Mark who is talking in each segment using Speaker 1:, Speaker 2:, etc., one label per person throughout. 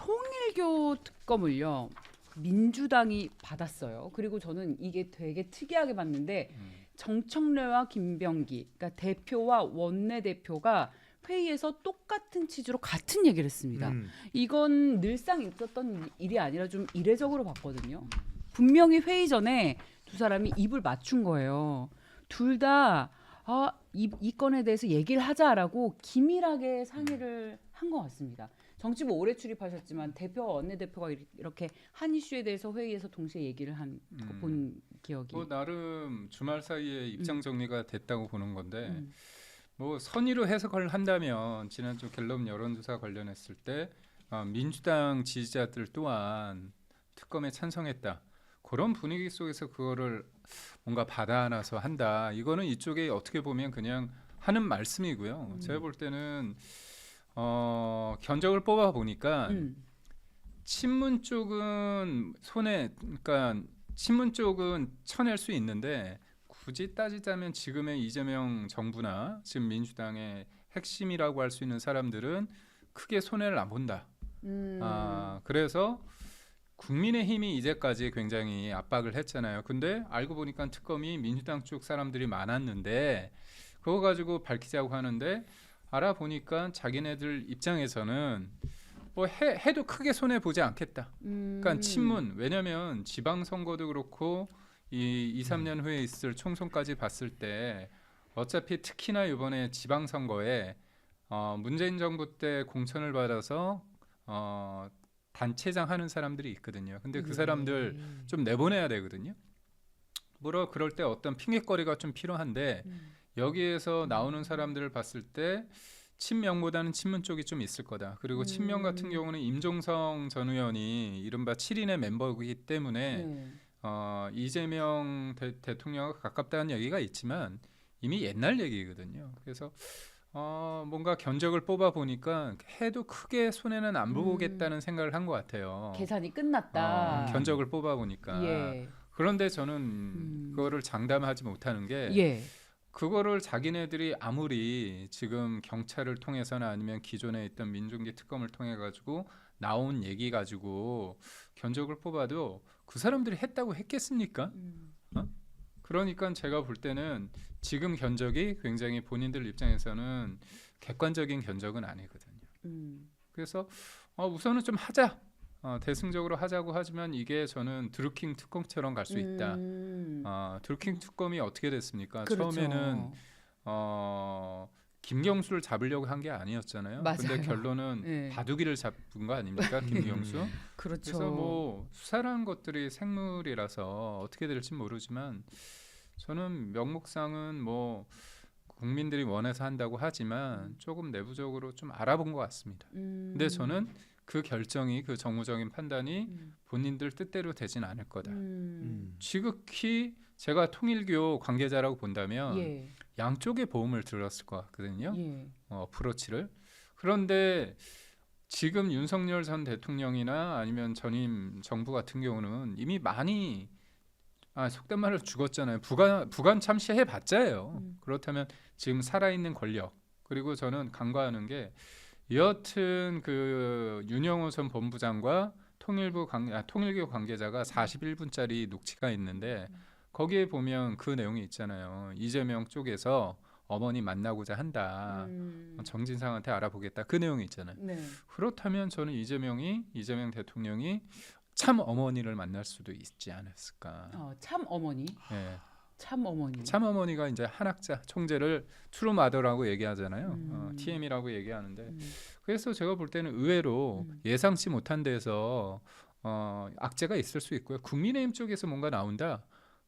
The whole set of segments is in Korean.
Speaker 1: 통일교 특검을요. 민주당이 받았어요. 그리고 저는 이게 되게 특이하게 봤는데 정청래와 김병기, 그러니까 대표와 원내대표가 회의에서 똑같은 취지로 같은 얘기를 했습니다. 이건 늘상 있었던 일이 아니라 좀 이례적으로 봤거든요. 분명히 회의 전에 두 사람이 입을 맞춘 거예요. 둘 다 이 건에 대해서 얘기를 하자라고 기밀하게 상의를 한 것 같습니다. 정치부 오래 출입하셨지만 대표와 원내대표가 이렇게 한 이슈에 대해서 회의에서 동시에 얘기를 한 거 본 기억이.
Speaker 2: 뭐 나름 주말 사이에 입장 정리가 됐다고 보는 건데 뭐 선의로 해석을 한다면 지난주 갤럽 여론조사 관련했을 때 민주당 지지자들 또한 특검에 찬성했다. 그런 분위기 속에서 그거를 뭔가 받아 안아서 한다. 이거는 이쪽에 어떻게 보면 그냥 하는 말씀이고요. 제가 볼 때는 견적을 뽑아 보니까 친문 쪽은 그러니까 친문 쪽은 쳐낼 수 있는데 굳이 따지자면 지금의 이재명 정부나 지금 민주당의 핵심이라고 할 수 있는 사람들은 크게 손해를 안 본다. 그래서 국민의힘이 이제까지 굉장히 압박을 했잖아요. 근데 알고 보니까 특검이 민주당 쪽 사람들이 많았는데 그거 가지고 밝히자고 하는데 알아보니까 자기네들 입장에서는 뭐 해도 크게 손해 보지 않겠다. 그러니까 친문, 왜냐하면 지방선거도 그렇고 이 2, 3년 후에 있을 총선까지 봤을 때 어차피 특히나 이번에 지방선거에 문재인 정부 때 공천을 받아서 단체장 하는 사람들이 있거든요. 근데 그 사람들 좀 내보내야 되거든요. 물론 그럴 때 어떤 핑계거리가 좀 필요한데 여기에서 나오는 사람들을 봤을 때 친명보다는 친문 쪽이 좀 있을 거다. 그리고 친명 같은 경우는 임종성 전 의원이 이른바 7인의 멤버이기 때문에 이재명 대통령과 가깝다는 얘기가 있지만 이미 옛날 얘기거든요. 그래서 뭔가 견적을 뽑아 보니까 해도 크게 손해는 안 보겠다는 생각을 한 것 같아요.
Speaker 1: 계산이 끝났다.
Speaker 2: 견적을 뽑아 보니까.
Speaker 1: 예.
Speaker 2: 그런데 저는 그거를 장담하지 못하는 게
Speaker 1: 예.
Speaker 2: 그거를 자기네들이 아무리 지금 경찰을 통해서나 아니면 기존에 있던 민중기 특검을 통해 가지고 나온 얘기 가지고 견적을 뽑아도 그 사람들이 했다고 했겠습니까? 그러니까 제가 볼 때는 지금 견적이 굉장히 본인들 입장에서는 객관적인 견적은 아니거든요. 그래서 우선은 좀 하자. 대승적으로 하자고 하지만 이게 저는 드루킹 특검처럼 갈 수 있다. 드루킹 특검이 어떻게 됐습니까?
Speaker 1: 그렇죠.
Speaker 2: 처음에는 김경수를 잡으려고 한 게 아니었잖아요.
Speaker 1: 맞아요.
Speaker 2: 근데 결론은
Speaker 1: 네.
Speaker 2: 바둑이를 잡은 거 아닙니까? 김경수.
Speaker 1: 그렇죠.
Speaker 2: 그래서 뭐 수사라는 것들이 생물이라서 어떻게 될지 모르지만 저는 명목상은 뭐 국민들이 원해서 한다고 하지만 조금 내부적으로 좀 알아본 것 같습니다. 근데 저는 그 결정이 그 정무적인 판단이 본인들 뜻대로 되진 않을 거다. 지극히 제가 통일교 관계자라고 본다면
Speaker 1: 예.
Speaker 2: 양쪽의 보험을 들었을 것 같거든요.
Speaker 1: 예.
Speaker 2: 어프로치를. 그런데 지금 윤석열 전 대통령이나 아니면 전임 정부 같은 경우는 이미 많이 속된 말로 죽었잖아요. 부관 참시해 봤자예요. 그렇다면 지금 살아있는 권력 그리고 저는 간과하는 게 여하튼 그 윤영호 전 본부장과 통일교 관계자가 41분짜리 녹취가 있는데 거기에 보면 그 내용이 있잖아요. 이재명 쪽에서 어머니 만나고자 한다. 정진상한테 알아보겠다. 그 내용이 있잖아요.
Speaker 1: 네.
Speaker 2: 그렇다면 저는 이재명 대통령이 참 어머니를 만날 수도 있지 않았을까.
Speaker 1: 참 어머니.
Speaker 2: 네.
Speaker 1: 참 어머니.
Speaker 2: 참 어머니가 이제 한학자 총재를 트루마더라고 얘기하잖아요. TM이라고 얘기하는데 그래서 제가 볼 때는 의외로 예상치 못한 데서 악재가 있을 수 있고요. 국민의힘 쪽에서 뭔가 나온다.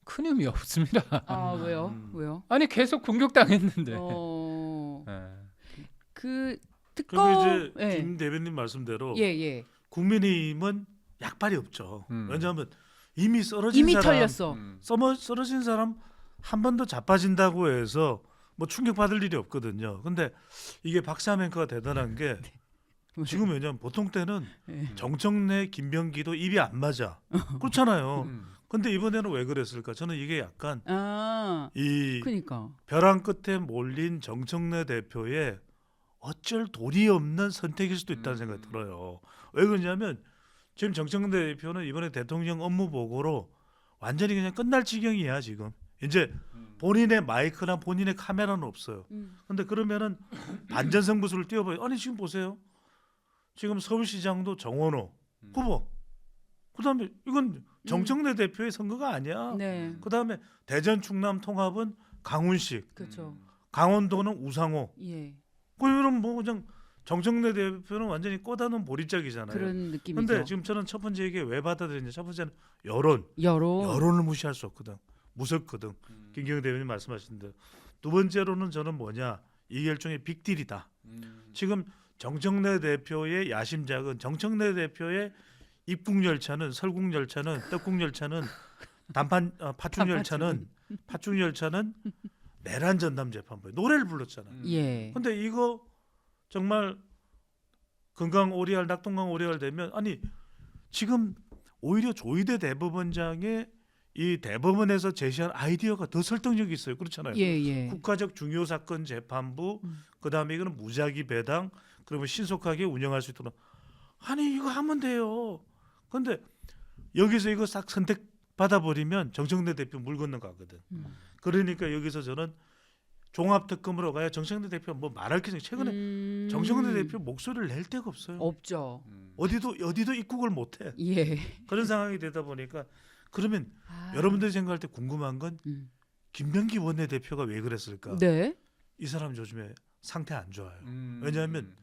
Speaker 2: 큰 의미 없습니다.
Speaker 1: 왜요? 왜요?
Speaker 2: 아니 계속 공격당했는데. 네.
Speaker 1: 그
Speaker 3: 그럼
Speaker 1: 특검.
Speaker 3: 이제 김 대변인 말씀대로
Speaker 1: 예.
Speaker 3: 국민의힘은 약발이 없죠. 왜냐하면 이미 쓰러진
Speaker 1: 이미
Speaker 3: 사람,
Speaker 1: 털렸어.
Speaker 3: 쓰러진 사람 한 번 더 자빠진다고 해서 뭐 충격받을 일이 없거든요. 근데 이게 박사함 앵커가 대단한 게 지금 왜냐면 보통 때는 정청래, 김병기도 입이 안 맞아. 그렇잖아요. 근데 이번에는 왜 그랬을까? 저는 이게 약간 이
Speaker 1: 그러니까.
Speaker 3: 벼랑 끝에 몰린 정청래 대표의 어쩔 도리 없는 선택일 수도 있다는 생각이 들어요. 왜 그러냐면 지금 정청래 대표는 이번에 대통령 업무 보고로 완전히 그냥 끝날 지경이야 지금. 이제 본인의 마이크나 본인의 카메라는 없어요. 근데 그러면은 반전성부수를 띄워봐요. 아니 지금 보세요. 지금 서울시장도 정원호 후보. 그다음에 이건 정청래 대표의 선거가 아니야.
Speaker 1: 네.
Speaker 3: 그다음에 대전 충남 통합은 강훈식,
Speaker 1: 그렇죠.
Speaker 3: 강원도는 우상호.
Speaker 1: 예.
Speaker 3: 그러면 뭐 그냥 정청래 대표는 완전히 꼬다는 보리짝이잖아요.
Speaker 1: 그런 느낌이죠.
Speaker 3: 근데 지금 저는 첫 번째 이게 왜 받아들이냐? 첫 번째는
Speaker 1: 여론.
Speaker 3: 여론을 무시할 수 없거든. 무섭거든. 김경희 대변인 말씀하신 대로. 두 번째로는 저는 뭐냐? 이게 일종의 빅딜이다. 지금 정청래 대표의 야심작은 정청래 대표의 입국 열차는 설국 열차는 떡국 열차는 팥죽 열차는 내란 전담 재판부에 노래를 불렀잖아.
Speaker 1: 예.
Speaker 3: 근데 이거 정말 건강 오리알 낙동강 오리알 되면 아니 지금 오히려 조희대 대법원장의 이 대법원에서 제시한 아이디어가 더 설득력이 있어요. 그렇잖아요.
Speaker 1: 예.
Speaker 3: 국가적 중요 사건 재판부 그다음에 이거는 무작위 배당 그러면 신속하게 운영할 수 있도록 아니 이거 하면 돼요. 근데 여기서 이거 싹 선택 받아버리면 정청래 대표 물 건너 가거든. 그러니까 여기서 저는 종합특검으로 가야 정청래 대표 뭐 말할 게 최근에 정청래 대표 목소리를 낼 데가 없어요.
Speaker 1: 없죠.
Speaker 3: 어디도 입국을 못해.
Speaker 1: 예.
Speaker 3: 그런 상황이 되다 보니까 그러면
Speaker 1: 아.
Speaker 3: 여러분들이 생각할 때 궁금한 건 김병기 원내대표가 왜 그랬을까?
Speaker 1: 네.
Speaker 3: 이 사람 요즘에 상태 안 좋아요. 왜냐하면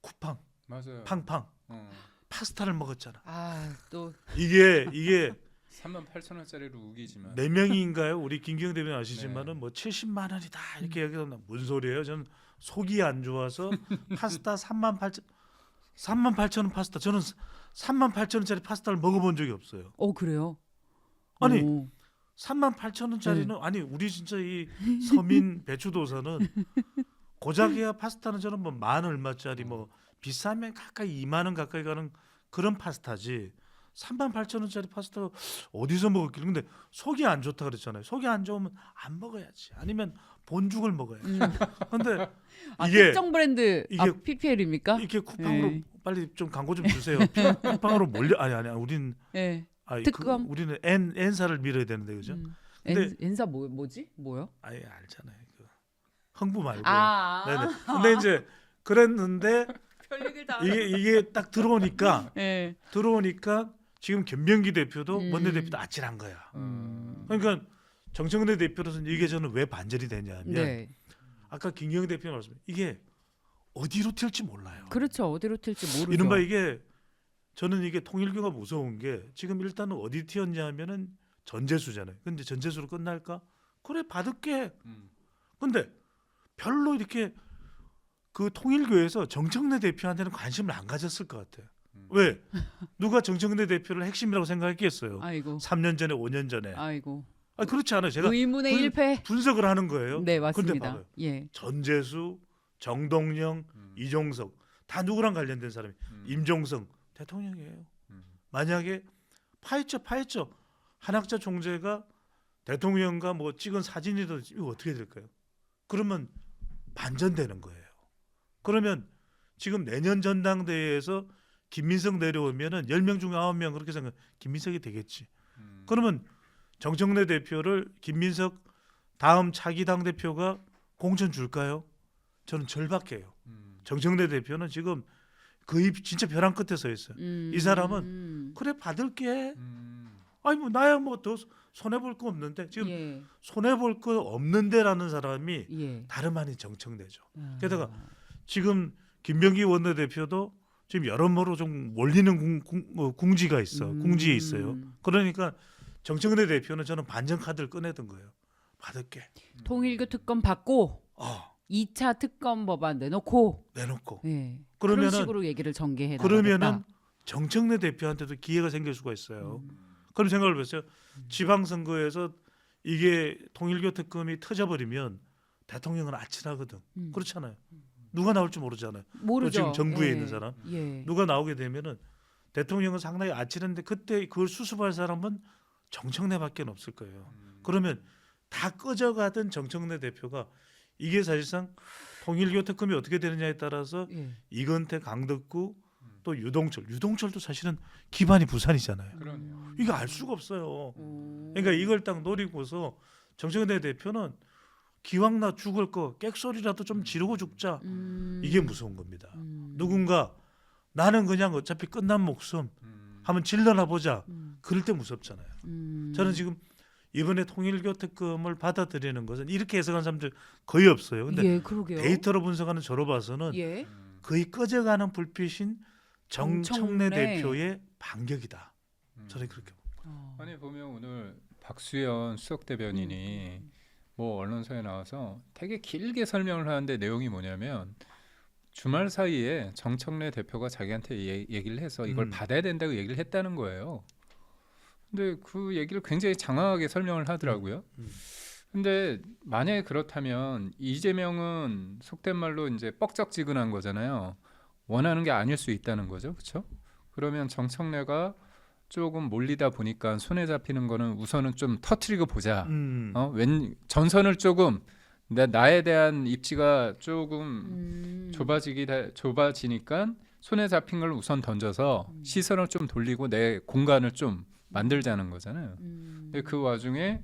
Speaker 3: 쿠팡,
Speaker 2: 맞아요.
Speaker 3: 팡팡, 파스타를 먹었잖아.
Speaker 1: 아, 또
Speaker 3: 이게
Speaker 2: 38,000원짜리로 우기지만
Speaker 3: 4명인가요? 우리 김경 대변인 아시지만은 뭐 70만 원이다 이렇게 얘기하면 뭔 소리예요? 저는 속이 안 좋아서 파스타 38,000원 파스타 저는 38,000원짜리 파스타를 먹어본 적이 없어요.
Speaker 1: 그래요?
Speaker 3: 아니
Speaker 1: 오.
Speaker 3: 38,000원짜리는 아니 우리 진짜 이 서민 배추도사는 고작이야 파스타는 저는 뭐 만 얼마짜리 뭐 비싸면 가까이 2만 원 가까이 가는 그런 파스타지 38,000원짜리 파스타 어디서 먹었길래 근데 속이 안 좋다 그랬잖아요. 속이 안 좋으면 안 먹어야지 아니면 본죽을 먹어야지. 근데 이게
Speaker 1: 특정 브랜드
Speaker 3: 이게
Speaker 1: PPL입니까?
Speaker 3: 이렇게 쿠팡으로
Speaker 1: 네.
Speaker 3: 빨리 좀 광고 좀 주세요. 쿠팡으로 몰려 아니 우린
Speaker 1: 예.
Speaker 3: 아니,
Speaker 1: 특검?
Speaker 3: 우리는 N사를 밀어야 되는데 그죠? 근데
Speaker 1: 엔사 뭐지? 뭐요?
Speaker 3: 아예 알잖아요. 그 흥부 말고.
Speaker 1: 아.
Speaker 3: 네네. 근데 이제 그랬는데
Speaker 1: 별 얘기를 다.
Speaker 3: 이게 딱 들어오니까
Speaker 1: 예.
Speaker 3: 지금 김병기 대표도 원내대표도 아찔한 거야. 그러니까 정청래 대표로서는 이게 저는 왜 반전이 되냐면
Speaker 1: 네.
Speaker 3: 아까 김경희 대표 말씀 이게 어디로 튈지 몰라요.
Speaker 1: 그렇죠. 어디로 튈지 모르죠.
Speaker 3: 이른바 이게 저는 이게 통일교가 무서운 게 지금 일단은 어디 튀었냐면은 전재수잖아요. 근데 전재수로 끝날까? 그래 받을게. 근데 별로 이렇게 그 통일교에서 정청래 대표한테는 관심을 안 가졌을 것 같아요. 왜? 누가 정청래 대표를 핵심이라고 생각했겠어요.
Speaker 1: 아이고.
Speaker 3: 3년 전에 5년 전에.
Speaker 1: 아이고.
Speaker 3: 그렇지 않아요. 제가
Speaker 1: 의문의 일패.
Speaker 3: 분석을 하는 거예요.
Speaker 1: 네,
Speaker 3: 근데
Speaker 1: 맞습니다.
Speaker 3: 봐봐요.
Speaker 1: 예.
Speaker 3: 전재수, 정동영, 이종석 다 누구랑 관련된 사람이 임종성 대통령이에요. 만약에 파헤쳐 한학자 총재가 대통령과 뭐 찍은 사진이라도 이거 어떻게 될까요? 그러면 반전되는 거예요. 그러면 지금 내년 전당대회에서 김민석 내려오면은 10명 중에 9명 그렇게 생각 김민석이 되겠지. 그러면 정청래 대표를 김민석 다음 차기 당 대표가 공천 줄까요? 저는 절박해요. 정청래 대표는 지금 거의 진짜 벼랑 끝에 서 있어요. 이 사람은 그래 받을게. 아니 뭐 나야 뭐 더 손해 볼 거 없는데 지금
Speaker 1: 예.
Speaker 3: 손해 볼 거 없는데라는 사람이
Speaker 1: 예.
Speaker 3: 다름 아닌 정청래죠.
Speaker 1: 아.
Speaker 3: 게다가 지금 김병기 원내대표도 지금 여러모로 좀 몰리는 궁지가 있어. 궁지에 있어요. 그러니까 정청래 대표는 저는 반전 카드를 꺼내던 거예요. 받을게.
Speaker 1: 통일교 특검 받고 2차 특검 법안 내놓고
Speaker 3: 내놓고.
Speaker 1: 예.
Speaker 3: 그러면은
Speaker 1: 그런 식으로 얘기를 전개해
Speaker 3: 그러면은
Speaker 1: 나가겠다.
Speaker 3: 정청래 대표한테도 기회가 생길 수가 있어요. 그럼 생각을 해보세요. 지방선거에서 이게 통일교 특검이 터져버리면 대통령은 아찔하거든. 그렇잖아요. 누가 나올지 모르잖아요.
Speaker 1: 모르죠.
Speaker 3: 지금 정부에
Speaker 1: 예.
Speaker 3: 있는 사람.
Speaker 1: 예.
Speaker 3: 누가 나오게 되면은 대통령은 상당히 아찔한데 그때 그걸 수습할 사람은 정청래밖에 없을 거예요. 그러면 다 꺼져가던 정청래 대표가 이게 사실상 통일교 특검이 어떻게 되느냐에 따라서
Speaker 1: 예.
Speaker 3: 이건태, 강덕구, 또 유동철도 사실은 기반이 부산이잖아요.
Speaker 2: 그러네요.
Speaker 3: 이거 알 수가 없어요. 그러니까 이걸 딱 노리고서 정청래 대표는 기왕 나 죽을 거 객소리라도 좀 지르고 죽자. 이게 무서운 겁니다. 누군가 나는 그냥 어차피 끝난 목숨 한번 질러나 보자. 그럴 때 무섭잖아요. 저는 지금 이번에 통일교 특검을 받아들이는 것은 이렇게 해석하는 사람들 거의 없어요. 근데
Speaker 1: 예, 그러게요.
Speaker 3: 데이터로 분석하는 저로 봐서는
Speaker 1: 예.
Speaker 3: 거의 꺼져가는 불빛인 정청래
Speaker 1: 정청래.
Speaker 3: 대표의 반격이다. 저는 그렇게 봅니다.
Speaker 2: 아니 보면 오늘 박수현 수석 대변인이 뭐 언론사에 나와서 되게 길게 설명을 하는데 내용이 뭐냐면 주말 사이에 정청래 대표가 자기한테 얘기를 해서 이걸 받아야 된다고 얘기를 했다는 거예요. 근데 그 얘기를 굉장히 장황하게 설명을 하더라고요. 근데 만약에 그렇다면 이재명은 속된 말로 이제 뻑적지근한 거잖아요. 원하는 게 아닐 수 있다는 거죠, 그렇죠? 그러면 정청래가 조금 몰리다 보니까 손에 잡히는 거는 우선은 좀 터트리고 보자. 웬 전선을 조금 나에 대한 입지가 조금 좁아지니까 손에 잡힌 걸 우선 던져서 시선을 좀 돌리고 내 공간을 좀 만들자는 거잖아요. 근데 그 와중에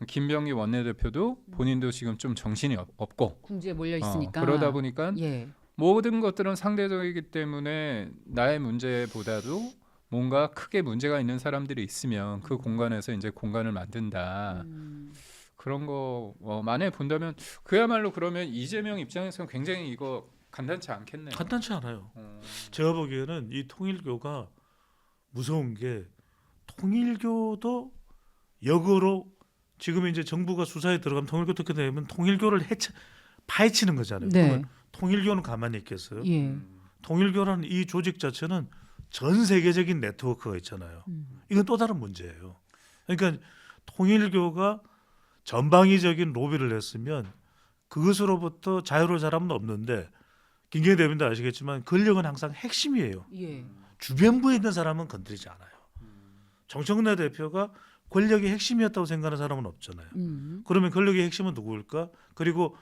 Speaker 2: 김병기 원내대표도 본인도 지금 좀 정신이 없고
Speaker 1: 궁지에 몰려 있으니까
Speaker 2: 그러다 보니까
Speaker 1: 예.
Speaker 2: 모든 것들은 상대적이기 때문에 나의 문제보다도 뭔가 크게 문제가 있는 사람들이 있으면 그 공간에서 이제 공간을 만든다. 그런 거 만약에 본다면 그야말로 그러면 이재명 입장에서는 굉장히 이거 간단치 않겠네요.
Speaker 3: 간단치 않아요. 제가 보기에는 이 통일교가 무서운 게 통일교도 역으로 지금 이제 정부가 수사에 들어가면 통일교 특혜 되면 통일교를 파헤치는 거잖아요.
Speaker 1: 네.
Speaker 3: 그러면 통일교는 가만히 있겠어요?
Speaker 1: 예.
Speaker 3: 통일교라는 이 조직 자체는 전 세계적인 네트워크가 있잖아요. 이건 또 다른 문제예요. 그러니까 통일교가 전방위적인 로비를 했으면 그것으로부터 자유로운 사람은 없는데 김경희 대변인도 아시겠지만 권력은 항상 핵심이에요.
Speaker 1: 예.
Speaker 3: 주변부에 있는 사람은 건드리지 않아요. 정청래 대표가 권력의 핵심이었다고 생각하는 사람은 없잖아요. 그러면 권력의 핵심은 누구일까? 그리고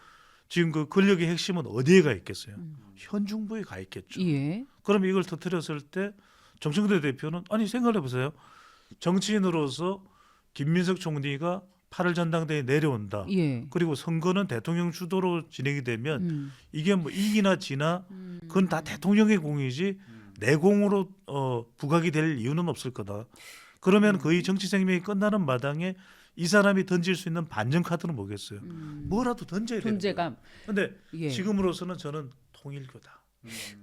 Speaker 3: 지금 그 권력의 핵심은 어디에 가 있겠어요? 현 중부에 가 있겠죠.
Speaker 1: 예.
Speaker 3: 그러면 이걸 터뜨렸을 때 정청래 대표는 아니 생각해 보세요. 정치인으로서 김민석 총리가 8월 전당대회에 내려온다.
Speaker 1: 예.
Speaker 3: 그리고 선거는 대통령 주도로 진행이 되면 이게 뭐 이기나 지나 그건 다 대통령의 공이지 내 공으로 부각이 될 이유는 없을 거다. 그러면 거의 정치 생명이 끝나는 마당에 이 사람이 던질 수 있는 반전 카드는 뭐겠어요? 뭐라도 던져야 되는 거예요.
Speaker 1: 존재감.
Speaker 3: 근데
Speaker 1: 예.
Speaker 3: 지금으로서는 저는 통일교다.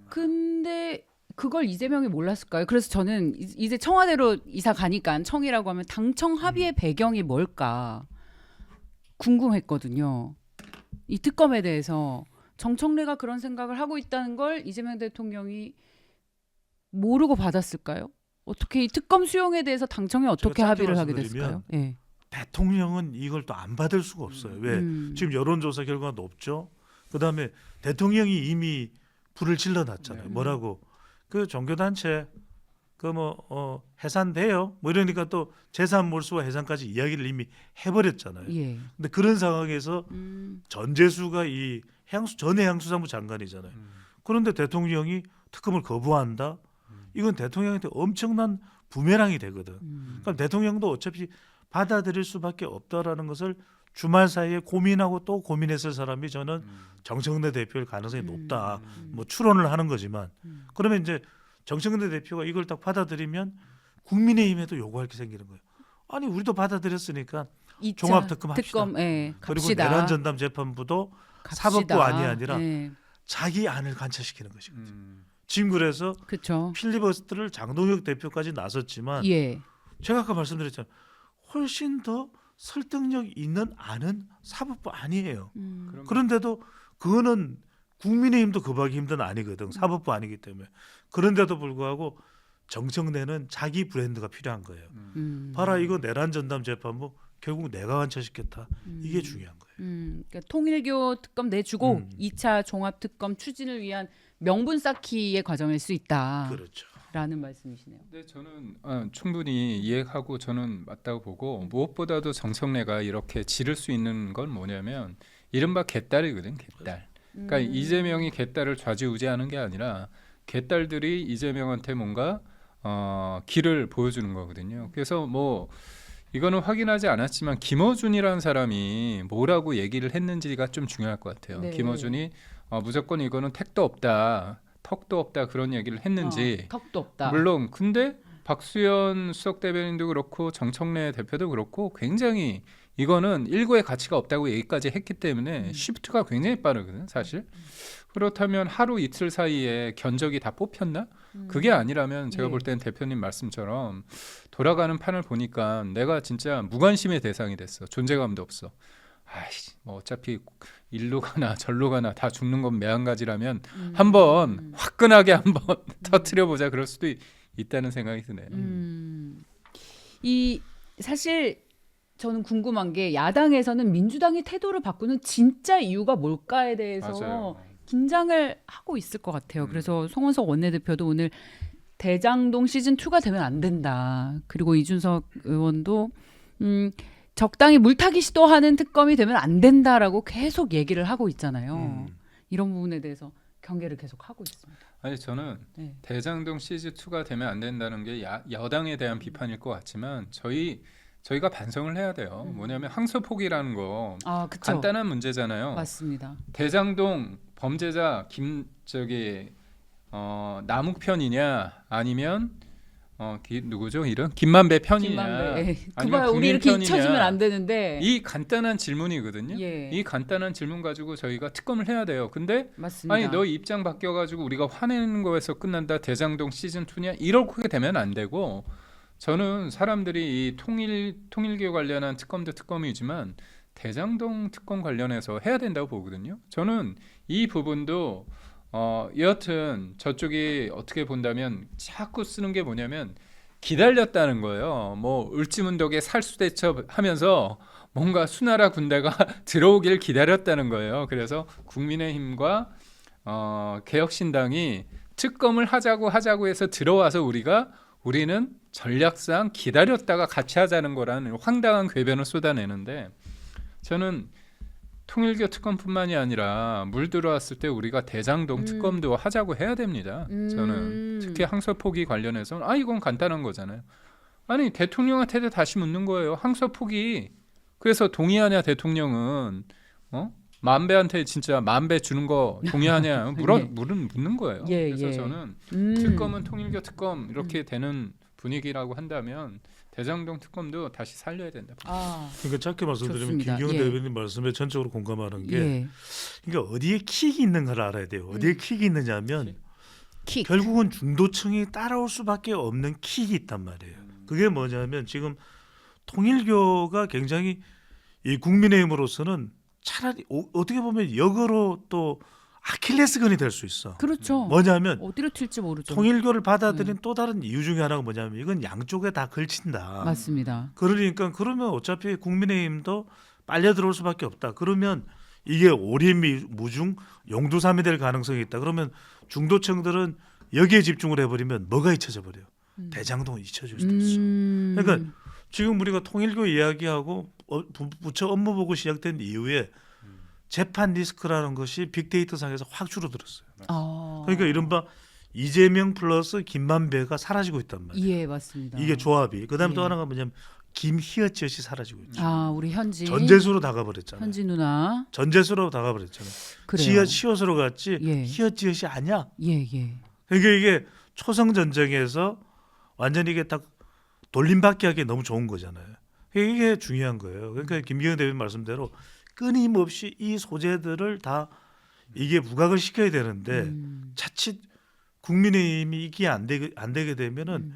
Speaker 1: 근데 그걸 이재명이 몰랐을까요? 그래서 저는 이제 청와대로 이사 가니까 청이라고 하면 당청 합의의 배경이 뭘까 궁금했거든요. 이 특검에 대해서 정청래가 그런 생각을 하고 있다는 걸 이재명 대통령이 모르고 받았을까요? 어떻게 이 특검 수용에 대해서 당청이 어떻게
Speaker 3: 제가 짧게
Speaker 1: 합의를 하게
Speaker 3: 말씀드리면
Speaker 1: 됐을까요? 예.
Speaker 3: 대통령은 이걸 또 안 받을 수가 없어요. 왜? 지금 여론조사 결과가 높죠. 그다음에 대통령이 이미 불을 질러놨잖아요. 뭐라고? 그 종교단체 그 뭐 해산돼요. 뭐 이러니까 또 재산 몰수와 해산까지 이야기를 이미 해버렸잖아요.
Speaker 1: 예.
Speaker 3: 근데 그런 상황에서 전재수가 이 전 해양수산부 장관이잖아요. 그런데 대통령이 특검을 거부한다. 이건 대통령한테 엄청난 부메랑이 되거든. 그럼 대통령도 어차피 받아들일 수밖에 없다라는 것을 주말 사이에 고민하고 또 고민했을 사람이 저는 정청래 대표일 가능성이 높다. 뭐 추론을 하는 거지만 그러면 이제 정청래 대표가 이걸 딱 받아들이면 국민의힘에도 요구할 게 생기는 거예요. 아니 우리도 받아들였으니까 종합특검 합시다.
Speaker 1: 예,
Speaker 3: 그리고
Speaker 1: 갑시다.
Speaker 3: 내란 전담 재판부도
Speaker 1: 갑시다.
Speaker 3: 사법부 안이 아니라
Speaker 1: 예.
Speaker 3: 자기 안을 관철시키는 것이거든요. 지금 그래서
Speaker 1: 그렇죠.
Speaker 3: 필리버스터를 장동혁 대표까지 나섰지만
Speaker 1: 예.
Speaker 3: 제가 아까 말씀드렸잖아요. 훨씬 더 설득력 있는 안은 사법부 아니에요. 그런데도 그거는 국민의힘도 겁하기 힘든 안이거든. 사법부 아니기 때문에. 그런데도 불구하고 정청래는 자기 브랜드가 필요한 거예요. 봐라 이거 내란 전담 재판부 결국 내가 관철시켰다. 이게 중요한 거예요.
Speaker 1: 그러니까 통일교 특검 내주고 2차 종합 특검 추진을 위한 명분 쌓기의 과정일 수 있다.
Speaker 3: 그렇죠.
Speaker 1: 라는 말씀이시네요.
Speaker 2: 네, 저는 충분히 이해하고 저는 맞다고 보고 무엇보다도 정청래가 이렇게 지를 수 있는 건 뭐냐면 이른바 개딸이거든, 개딸. 그러니까 이재명이 개딸을 좌지우지하는 게 아니라 개딸들이 이재명한테 뭔가 길을 보여주는 거거든요. 그래서 뭐 이거는 확인하지 않았지만 김어준이라는 사람이 뭐라고 얘기를 했는지가 좀 중요할 것 같아요.
Speaker 1: 네.
Speaker 2: 김어준이 무조건 이거는 택도 없다, 턱도 없다 그런 얘기를 했는지.
Speaker 1: 턱도 없다.
Speaker 2: 물론 근데 박수현 수석 대변인도 그렇고 정청래 대표도 그렇고 굉장히 이거는 일고의 가치가 없다고 얘기까지 했기 때문에 시프트가 굉장히 빠르거든 사실. 그렇다면 하루 이틀 사이에 견적이 다 뽑혔나? 그게 아니라면 제가
Speaker 1: 예.
Speaker 2: 볼 때는 대표님 말씀처럼 돌아가는 판을 보니까 내가 진짜 무관심의 대상이 됐어. 존재감도 없어. 아이씨, 뭐 어차피 일로 가나 절로 가나 다 죽는 건 매한가지라면 한번 화끈하게 한번 터트려 보자 그럴 수도 있다는 생각이 드네요.
Speaker 1: 이 사실 저는 궁금한 게 야당에서는 민주당이 태도를 바꾸는 진짜 이유가 뭘까에 대해서
Speaker 2: 맞아요.
Speaker 1: 긴장을 하고 있을 것 같아요. 그래서 송원석 원내대표도 오늘 대장동 시즌 2가 되면 안 된다. 그리고 이준석 의원도 적당히 물타기 시도하는 특검이 되면 안 된다라고 계속 얘기를 하고 있잖아요. 이런 부분에 대해서 경계를 계속 하고 있습니다.
Speaker 2: 아니 저는
Speaker 1: 네.
Speaker 2: 대장동 시즌 2가 되면 안 된다는 게 여당에 대한 비판일 것 같지만 저희가 반성을 해야 돼요. 뭐냐면 항소폭이라는 거
Speaker 1: 아, 그쵸.
Speaker 2: 간단한 문제잖아요.
Speaker 1: 맞습니다.
Speaker 2: 대장동 범죄자 남욱 편이냐 아니면 누구죠 이름 김만배 편이냐
Speaker 1: 김만배.
Speaker 2: 아니면
Speaker 1: 그봐요. 우리
Speaker 2: 국민
Speaker 1: 이렇게
Speaker 2: 편이냐.
Speaker 1: 잊혀지면 안 되는데.
Speaker 2: 이 간단한 질문이거든요.
Speaker 1: 예.
Speaker 2: 이 간단한 질문 가지고 저희가 특검을 해야 돼요. 근데
Speaker 1: 맞습니다.
Speaker 2: 아니 너 입장 바뀌어가지고 우리가 화내는 거에서 끝난다. 대장동 시즌 2냐 이렇게 되면 안 되고 저는 사람들이 이 통일교 관련한 특검도 특검이지만 대장동 특검 관련해서 해야 된다고 보거든요. 저는 이 부분도 여하튼 저쪽이 어떻게 본다면 자꾸 쓰는 게 뭐냐면 기다렸다는 거예요. 뭐 을지문덕에 살수대첩하면서 뭔가 수나라 군대가 들어오길 기다렸다는 거예요. 그래서 국민의힘과 개혁신당이 특검을 하자고 해서 들어와서 우리는 전략상 기다렸다가 같이 하자는 거라는 황당한 궤변을 쏟아내는데 저는 통일교 특검뿐만이 아니라 물 들어왔을 때 우리가 대장동 특검도 하자고 해야 됩니다. 저는 특히 항소포기 관련해서는 이건 간단한 거잖아요. 아니 대통령한테도 다시 묻는 거예요. 항소포기 그래서 동의하냐 대통령은 만배한테 진짜 만배 주는 거 동의하냐 묻는 거예요.
Speaker 1: 예,
Speaker 2: 그래서
Speaker 1: 예.
Speaker 2: 저는 특검은 통일교 특검 이렇게 되는 분위기라고 한다면 대장동 특검도 다시 살려야 된다.
Speaker 3: 그러니까 짧게 말씀드리면
Speaker 1: 좋습니다.
Speaker 3: 김경은
Speaker 1: 예.
Speaker 3: 대변인 말씀에 전적으로 공감하는 게
Speaker 1: 예.
Speaker 3: 그러니까 어디에 킥이 있는가를 알아야 돼요. 어디에 킥이 있느냐면
Speaker 1: 킥.
Speaker 3: 결국은 중도층이 따라올 수밖에 없는 킥이 있단 말이에요. 그게 뭐냐면 지금 통일교가 굉장히 이 국민의힘으로서는 차라리 어떻게 보면 역으로 또 아킬레스건이 될 수 있어.
Speaker 1: 그렇죠.
Speaker 3: 뭐냐면
Speaker 1: 어디로 튈지 모르죠.
Speaker 3: 통일교를 받아들인 또 다른 이유 중에 하나가 뭐냐면 이건 양쪽에 다 걸친다.
Speaker 1: 맞습니다.
Speaker 3: 그러니까 그러면 어차피 국민의힘도 빨려 들어올 수밖에 없다. 그러면 이게 오리무중 용두삼이 될 가능성이 있다. 그러면 중도층들은 여기에 집중을 해버리면 뭐가 잊혀져 버려요. 대장동이 잊혀질 수도 있어. 그러니까 지금 우리가 통일교 이야기하고 부처 업무 보고 시작된 이후에 재판 리스크라는 것이 빅데이터 상에서 확 줄어들었어요. 그러니까 이른바 이재명 플러스 김만배가 사라지고 있단 말이에요.
Speaker 1: 예, 맞습니다.
Speaker 3: 이게 조합이. 그다음에 또
Speaker 1: 예.
Speaker 3: 하나가 뭐냐면 김희어치엇이 사라지고 있죠.
Speaker 1: 우리 현지
Speaker 3: 전재수로 다가버렸잖아요.
Speaker 1: 현지 누나.
Speaker 3: 전재수로 다가버렸잖아요.
Speaker 1: 그래요.
Speaker 3: 시옷으로 갔지
Speaker 1: 예.
Speaker 3: 희어치엇이 아니야.
Speaker 1: 예.
Speaker 3: 그러니까 이게 초성 전쟁에서 완전히 이게 딱 돌림받기 하기 너무 좋은 거잖아요. 이게 중요한 거예요. 그러니까 김기현 대변인 말씀대로 끊임없이 이 소재들을 다 이게 부각을 시켜야 되는데 자칫 국민의힘이 이게 안 되게 되면은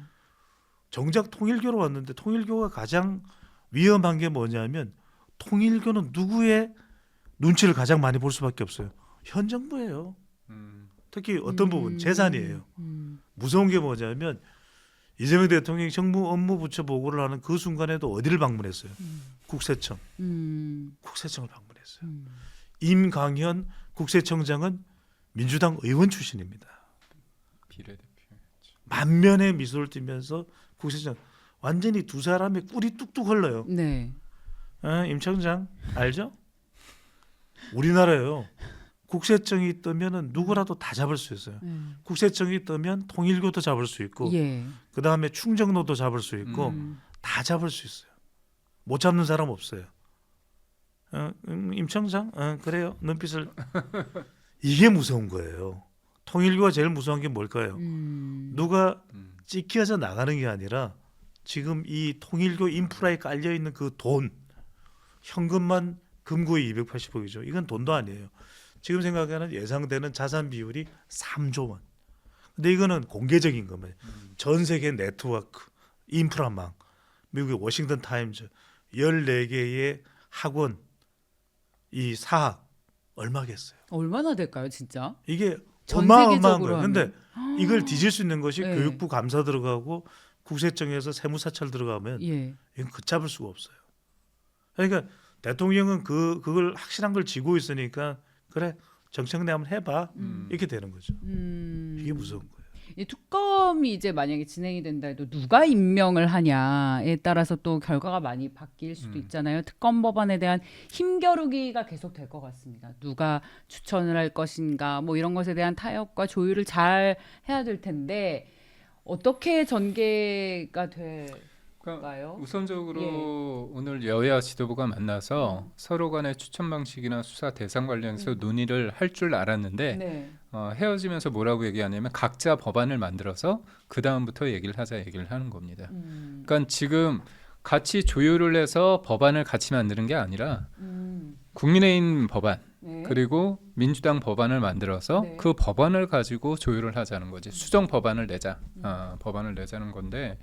Speaker 3: 정작 통일교로 왔는데 통일교가 가장 위험한 게 뭐냐면 통일교는 누구의 눈치를 가장 많이 볼 수밖에 없어요. 현 정부예요. 특히 어떤 부분 재산이에요. 무서운 게 뭐냐면 이재명 대통령이 정부 업무 부처 보고를 하는 그 순간에도 어디를 방문했어요? 국세청. 국세청을 방문했어요. 임강현 국세청장은 민주당 의원 출신입니다.
Speaker 2: 비례대표.
Speaker 3: 만면에 미소를 띠면서 국세청 완전히 두 사람의 꿀이 뚝뚝 흘러요.
Speaker 1: 네.
Speaker 3: 임 청장 알죠? 우리나라요. 국세청이 뜨면은 누구라도 다 잡을 수 있어요. 국세청이 뜨면 통일교도 잡을 수 있고
Speaker 1: 예.
Speaker 3: 그 다음에 충정로도 잡을 수 있고 다 잡을 수 있어요. 못 잡는 사람 없어요. 임 청장, 그래요. 눈빛을 이게 무서운 거예요. 통일교가 제일 무서운 게 뭘까요? 누가 찍혀서 나가는 게 아니라 지금 이 통일교 인프라에 깔려 있는 그 돈, 현금만 금고에 280억이죠. 이건 돈도 아니에요. 지금 생각하는 예상되는 자산 비율이 3조 원. 근데 이거는 공개적인 겁니다. 전 세계 네트워크, 인프라망, 미국의 워싱턴 타임즈 14개의 학원, 이 사학 얼마겠어요?
Speaker 1: 얼마나 될까요, 진짜?
Speaker 3: 이게
Speaker 1: 전
Speaker 3: 어마어마한
Speaker 1: 세계적으로
Speaker 3: 거예요. 근데 이걸 뒤질 수 있는 것이
Speaker 1: 네.
Speaker 3: 교육부 감사 들어가고 국세청에서 세무사찰 들어가면
Speaker 1: 예.
Speaker 3: 이건 걷잡을 수가 없어요. 그러니까 대통령은 그걸 확실한 걸 쥐고 있으니까 그래 정청래 한번 해봐 이렇게 되는 거죠. 이게 무서운 거예요.
Speaker 1: 이 특검이 이제 만약에 진행이 된다 해도 누가 임명을 하냐에 따라서 또 결과가 많이 바뀔 수도 있잖아요. 특검 법안에 대한 힘겨루기가 계속 될 것 같습니다. 누가 추천을 할 것인가 뭐 이런 것에 대한 타협과 조율을 잘 해야 될 텐데 어떻게 전개가 될까요?
Speaker 2: 우선적으로
Speaker 1: 예.
Speaker 2: 오늘 여야 지도부가 만나서 서로 간의 추천 방식이나 수사 대상 관련해서 논의를 할 줄 알았는데
Speaker 1: 네.
Speaker 2: 헤어지면서 뭐라고 얘기하냐면 각자 법안을 만들어서 그 다음부터 얘기를 하는 겁니다. 그러니까 지금 같이 조율을 해서 법안을 같이 만드는 게 아니라 국민의힘 법안
Speaker 1: 네.
Speaker 2: 그리고 민주당 법안을 만들어서
Speaker 1: 네.
Speaker 2: 그 법안을 가지고 조율을 하자는 거지. 수정 법안을 내자. 법안을 내자는 건데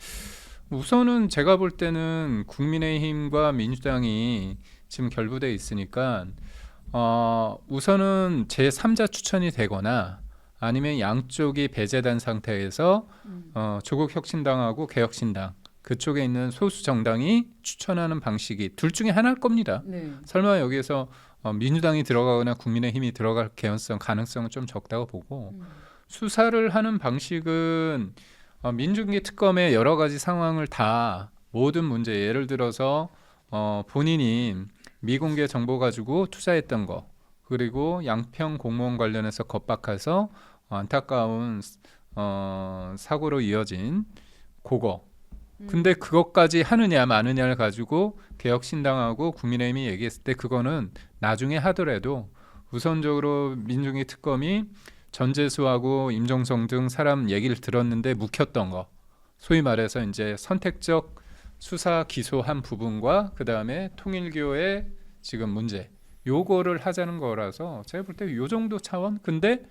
Speaker 2: 우선은 제가 볼 때는 국민의힘과 민주당이 지금 결부돼 있으니까 우선은 제3자 추천이 되거나 아니면 양쪽이 배제된 상태에서 조국 혁신당하고 개혁신당 그쪽에 있는 소수 정당이 추천하는 방식이 둘 중에 하나일 겁니다.
Speaker 1: 네.
Speaker 2: 설마 여기에서 민주당이 들어가거나 국민의힘이 들어갈 가능성은 좀 적다고 보고 수사를 하는 방식은 민중기 특검의 여러 가지 상황을 다 모든 문제 예를 들어서 본인이 미공개 정보 가지고 투자했던 거 그리고 양평 공무원 관련해서 겁박해서 안타까운 사고로 이어진 그거 근데 그것까지 하느냐 마느냐를 가지고 개혁신당하고 국민의힘이 얘기했을 때 그거는 나중에 하더라도 우선적으로 민중기 특검이 전재수하고 임종성 등 사람 얘기를 들었는데 묵혔던 거 소위 말해서 이제 선택적 수사 기소한 부분과 그 다음에 통일교의 지금 문제 요거를 하자는 거라서 제가 볼 때 요 정도 차원 근데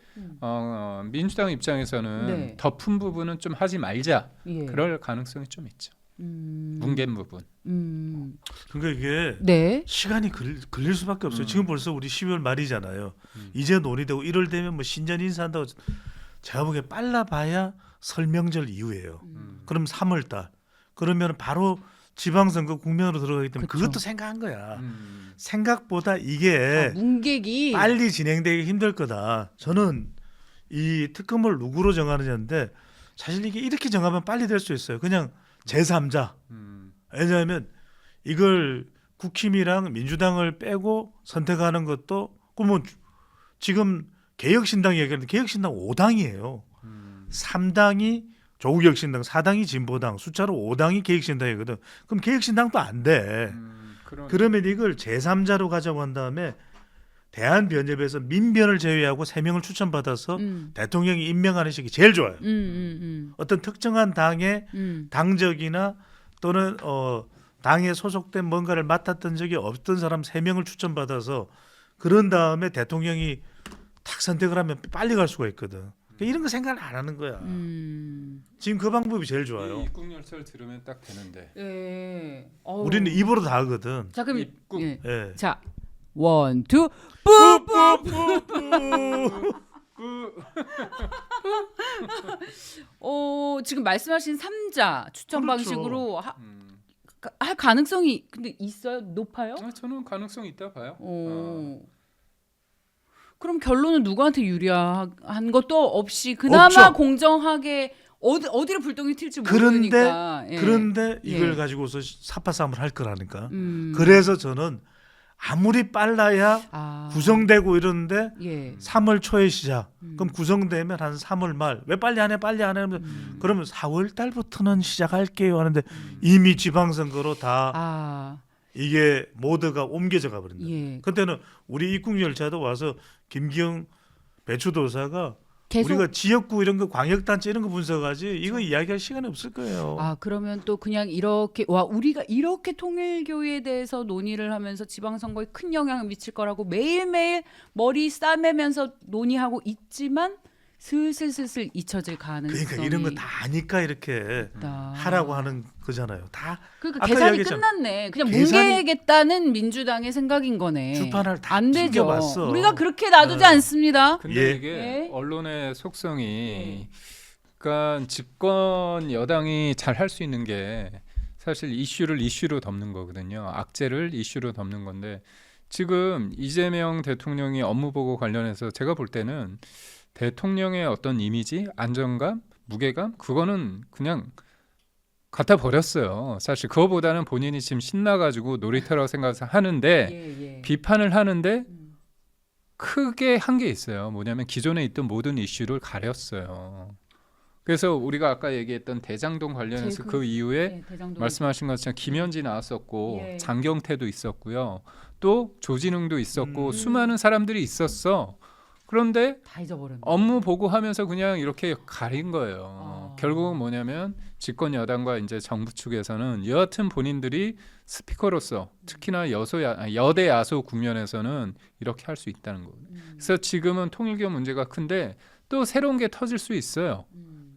Speaker 2: 민주당 입장에서는
Speaker 1: 네.
Speaker 2: 덮은 부분은 좀 하지 말자
Speaker 1: 예.
Speaker 2: 그럴 가능성이 좀 있죠. 뭉갠 부분.
Speaker 3: 그러니까 이게
Speaker 1: 네.
Speaker 3: 시간이 걸릴 수밖에 없어요. 지금 벌써 우리 12월 말이잖아요. 이제 논의되고 1월 되면 뭐 신년 인사한다고 제가 보기에 빨라봐야 설 명절 이후예요. 그럼 3월 달. 그러면 바로 지방선거 국면으로 들어가기 때문에
Speaker 1: 그쵸.
Speaker 3: 그것도 생각한 거야. 생각보다 이게
Speaker 1: 문객이
Speaker 3: 빨리 진행되기 힘들 거다. 저는 이 특검을 누구로 정하느냐인데 사실 이게 이렇게 정하면 빨리 될 수 있어요. 그냥 제3자. 왜냐하면 이걸 국힘이랑 민주당을 빼고 선택하는 것도 그러면 지금 개혁신당 얘기하는데 개혁신당 5당이에요. 3당이 조국혁신당, 4당이 진보당, 숫자로 5당이 개혁신당이거든. 그럼 개혁신당도 안 돼. 그러면 이걸 제3자로 가져간 다음에 대한변협에서 민변을 제외하고 3명을 추천받아서 대통령이 임명하는 식이 제일 좋아요. 어떤 특정한 당의 당적이나 또는 당에 소속된 뭔가를 맡았던 적이 없던 사람 3명을 추천받아서 그런 다음에 대통령이 탁 선택을 하면 빨리 갈 수가 있거든. 그러니까 이런 거 생각을 안 하는 거야. 지금 그 방법이 제일 좋아요.
Speaker 2: 입국열차를 들으면 딱 되는데.
Speaker 1: 예.
Speaker 3: 우리는 입으로 다 하거든.
Speaker 1: 자 그럼
Speaker 2: 입국.
Speaker 1: 예.
Speaker 3: 예.
Speaker 1: 자 원, 투, 뿌뿌. 지금 말씀하신 3자 추천
Speaker 3: 그렇죠.
Speaker 1: 방식으로 할 가능성이 근데 있어요? 높아요?
Speaker 2: 저는 가능성이 있다 봐요.
Speaker 1: 그럼 결론은 누구한테 유리한 것도 없이 그나마
Speaker 3: 없죠.
Speaker 1: 공정하게 어디로 불똥이 튈지 모르니까. 예.
Speaker 3: 그런데 이걸
Speaker 1: 예.
Speaker 3: 가지고서 사파 싸움을 할 거라니까.
Speaker 1: 음.
Speaker 3: 그래서 저는 아무리 빨라야 구성되고 이러는데
Speaker 1: 예.
Speaker 3: 3월 초에 시작. 그럼 구성되면 한 3월 말. 왜 빨리 안 해? 그러면 4월 달부터는 시작할게요 하는데 이미 지방선거로 다 이게 모드가 옮겨져 가버린다.
Speaker 1: 예.
Speaker 3: 그때는 우리 입국열차도 와서 김기영 배추도사가
Speaker 1: 계속
Speaker 3: 우리가 지역구 이런 거 광역단체 이런 거 분석하지 이거 이야기할 시간이 없을 거예요.
Speaker 1: 그러면 또 그냥 이렇게 우리가 이렇게 통일교에 대해서 논의를 하면서 지방선거에 큰 영향을 미칠 거라고 매일매일 머리 싸매면서 논의하고 있지만 슬슬 잊혀질 가능성이
Speaker 3: 그러니까 이런 거 다 아니까 이렇게
Speaker 1: 있다.
Speaker 3: 하라고 하는 거잖아요. 다
Speaker 1: 그러니까
Speaker 3: 아까
Speaker 1: 계산이
Speaker 3: 이야기했잖아.
Speaker 1: 끝났네. 그냥
Speaker 3: 계산이-
Speaker 1: 뭉개겠다는 민주당의 생각인 거네.
Speaker 3: 주판을 다
Speaker 1: 안 되죠.
Speaker 3: 튕겨봤어.
Speaker 1: 우리가 그렇게 놔두지
Speaker 3: 네.
Speaker 1: 않습니다.
Speaker 2: 근데
Speaker 3: 예.
Speaker 2: 이게
Speaker 1: 예.
Speaker 2: 언론의 속성이
Speaker 1: 예.
Speaker 2: 그러니까 집권 여당이 잘 할 수 있는 게 사실 이슈를 이슈로 덮는 거거든요. 악재를 이슈로 덮는 건데 지금 이재명 대통령이 업무 보고 관련해서 제가 볼 때는 대통령의 어떤 이미지, 안정감, 무게감 그거는 그냥 갖다 버렸어요. 사실 그거보다는 본인이 지금 신나가지고 놀이터라고 생각해서 하는데
Speaker 1: 예.
Speaker 2: 비판을 하는데 크게 한 게 있어요. 뭐냐면 기존에 있던 모든 이슈를 가렸어요. 그래서 우리가 아까 얘기했던 대장동 관련해서 그 이후에
Speaker 1: 대장동.
Speaker 2: 말씀하신 것처럼 김현지 나왔었고
Speaker 1: 예.
Speaker 2: 장경태도 있었고요. 또 조진웅도 있었고
Speaker 1: 음.
Speaker 2: 수많은 사람들이 있었어. 그런데
Speaker 1: 다 잊어버렸네.
Speaker 2: 업무 보고하면서 그냥 이렇게 가린 거예요. 결국은 뭐냐면 집권 여당과 이제 정부 측에서는 여하튼 본인들이 스피커로서 특히나 여대 야소 국면에서는 이렇게 할 수 있다는 거예요. 그래서 지금은 통일교 문제가 큰데 또 새로운 게 터질 수 있어요.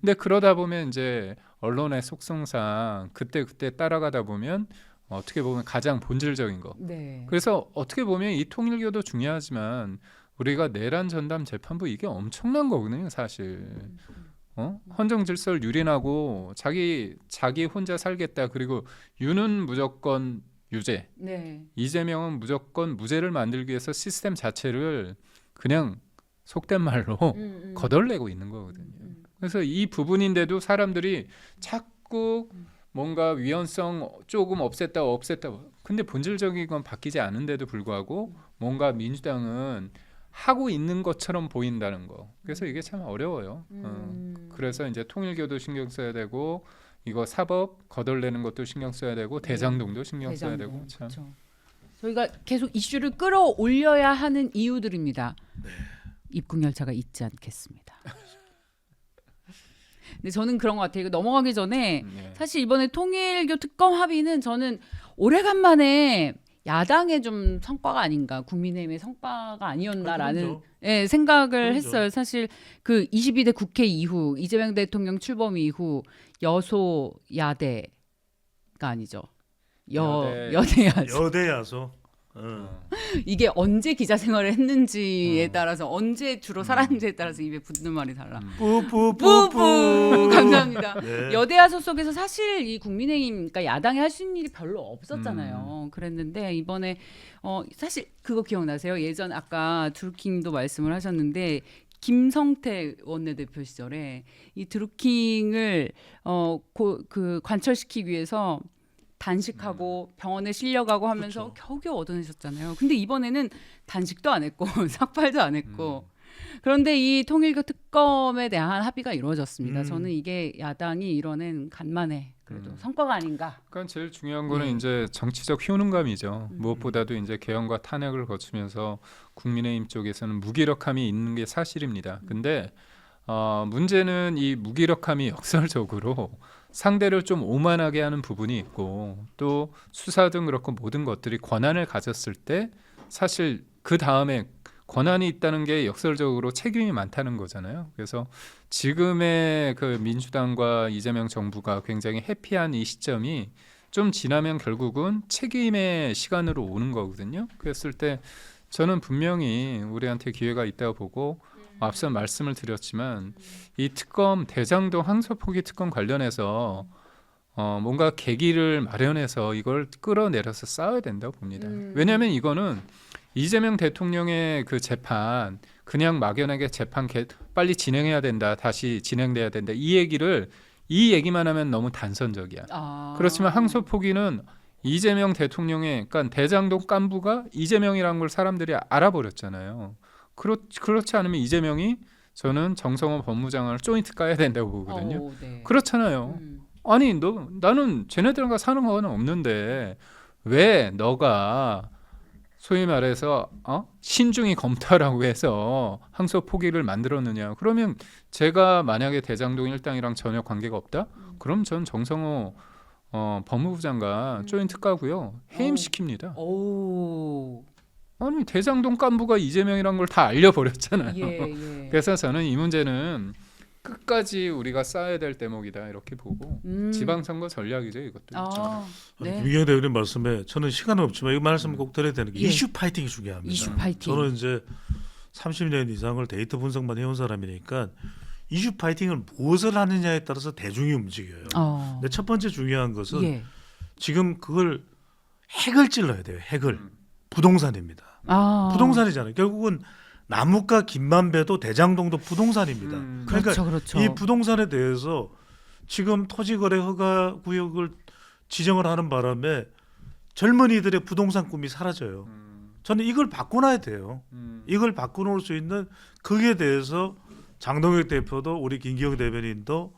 Speaker 2: 근데 그러다 보면 이제 언론의 속성상 그때 따라가다 보면 어떻게 보면 가장 본질적인 거.
Speaker 1: 네.
Speaker 2: 그래서 어떻게 보면 이 통일교도 중요하지만 우리가 내란 전담 재판부 이게 엄청난 거거든요, 사실. 헌정 질서를 유린하고 자기 혼자 살겠다. 그리고 유는 무조건 유죄.
Speaker 1: 네.
Speaker 2: 이재명은 무조건 무죄를 만들기 위해서 시스템 자체를 그냥 속된 말로 거덜내고 있는 거거든요. 그래서 이 부분인데도 사람들이 자꾸 뭔가 위헌성 조금 없앴다. 근데 본질적인 건 바뀌지 않은데도 불구하고 뭔가 민주당은 하고 있는 것처럼 보인다는 거. 그래서 이게 참 어려워요. 그래서 이제 통일교도 신경 써야 되고 이거 사법 거덜내는 것도 신경 써야 되고 대장동도 신경 써야 되고 참.
Speaker 1: 그렇죠. 저희가 계속 이슈를 끌어올려야 하는 이유들입니다. 입국열차가 있지 않겠습니다. 근데 저는 그런 것 같아요. 이거 넘어가기 전에
Speaker 2: 네.
Speaker 1: 사실 이번에 통일교 특검 합의는 저는 오래간만에 야당의 좀 성과가 아닌가, 국민의힘의 성과가 아니었나라는 생각을
Speaker 3: 그렇죠.
Speaker 1: 했어요. 사실 그 22대 국회 이후 이재명 대통령 출범 이후 여소야대가 아니죠. 여대야소.
Speaker 3: 여대야소.
Speaker 1: 이게 언제 기자 생활을 했는지에 따라서 언제 주로
Speaker 2: 음.
Speaker 1: 살았는지에 따라서 입에 붙는 말이 달라.
Speaker 3: 뿌뿌뿌뿌.
Speaker 1: 감사합니다.
Speaker 3: 네.
Speaker 1: 여대야소 속에서 사실 이 국민의힘, 그러니까 야당이 할 수 있는 일이 별로 없었잖아요. 그랬는데 이번에 사실 그거 기억나세요? 예전 아까 드루킹도 말씀을 하셨는데 김성태 원내대표 시절에 이 드루킹을 그 관철시키기 위해서 단식하고 병원에 실려가고 하면서
Speaker 3: 그렇죠.
Speaker 1: 겨우겨우 얻어내셨잖아요. 근데 이번에는 단식도 안 했고 삭발도 안 했고 그런데 이 통일교 특검에 대한 합의가 이루어졌습니다. 저는 이게 야당이 이뤄낸 간만에 그래도 성과가 아닌가.
Speaker 2: 그러니까 제일 중요한 거는 이제 정치적 효능감이죠. 무엇보다도 이제 개헌과 탄핵을 거치면서 국민의힘 쪽에서는 무기력함이 있는 게 사실입니다. 근데 문제는 이 무기력함이 역설적으로 상대를 좀 오만하게 하는 부분이 있고 또 수사 등 그렇고 모든 것들이 권한을 가졌을 때 사실 그 다음에 권한이 있다는 게 역설적으로 책임이 많다는 거잖아요. 그래서 지금의 그 민주당과 이재명 정부가 굉장히 해피한 이 시점이 좀 지나면 결국은 책임의 시간으로 오는 거거든요. 그랬을 때 저는 분명히 우리한테 기회가 있다고 보고 앞서 말씀을 드렸지만 이 특검 대장동 항소포기 특검 관련해서 뭔가 계기를 마련해서 이걸 끌어내려서 싸워야 된다고 봅니다. 왜냐하면 이거는 이재명 대통령의 그 재판 그냥 막연하게 재판 빨리 진행해야 된다, 다시 진행돼야 된다 이 얘기만 하면 너무 단선적이야. 그렇지만 항소포기는 이재명 대통령의 그러니까 대장동幹部가 이재명이라는 걸 사람들이 알아버렸잖아요. 그렇지 않으면 이재명이 저는 정성호 법무장관을 조인트 까야 된다고 보거든요.
Speaker 1: 네.
Speaker 2: 그렇잖아요. 아니 나는 쟤네들과 사는 건 없는데 왜 너가 소위 말해서 신중히 검토하라고 해서 항소 포기를 만들었느냐. 그러면 제가 만약에 대장동 일당이랑 전혀 관계가 없다? 그럼 전 정성호 법무부 장관 조인트 까고요. 해임시킵니다.
Speaker 1: 오.
Speaker 2: 아니 대장동幹部가 이재명이란 걸 다 알려버렸잖아요.
Speaker 1: 예.
Speaker 2: 그래서 저는 이 문제는 끝까지 우리가 쌓아야 될 대목이다 이렇게 보고 지방선거 전략이죠 이것도.
Speaker 1: 네.
Speaker 3: 김기현 대변인 말씀에 저는 시간은 없지만 이 말씀 꼭 드려야 되는 게
Speaker 1: 예.
Speaker 3: 이슈 파이팅이 중요합니다.
Speaker 1: 이슈 파이팅.
Speaker 3: 저는 이제 30년 이상을 데이터 분석만 해온 사람이니까 이슈 파이팅을 무엇을 하느냐에 따라서 대중이 움직여요. 근데 첫 번째 중요한 것은
Speaker 1: 예.
Speaker 3: 지금 그걸 핵을 찔러야 돼요. 핵을. 부동산입니다. 부동산이잖아요. 결국은 나무가 김만배도 대장동도 부동산입니다. 그러니까
Speaker 1: 그렇죠.
Speaker 3: 이 부동산에 대해서 지금 토지거래 허가 구역을 지정을 하는 바람에 젊은이들의 부동산 꿈이 사라져요. 저는 이걸 바꿔놔야 돼요. 이걸 바꿔놓을 수 있는 거기에 대해서 장동혁 대표도 우리 김기현 대변인도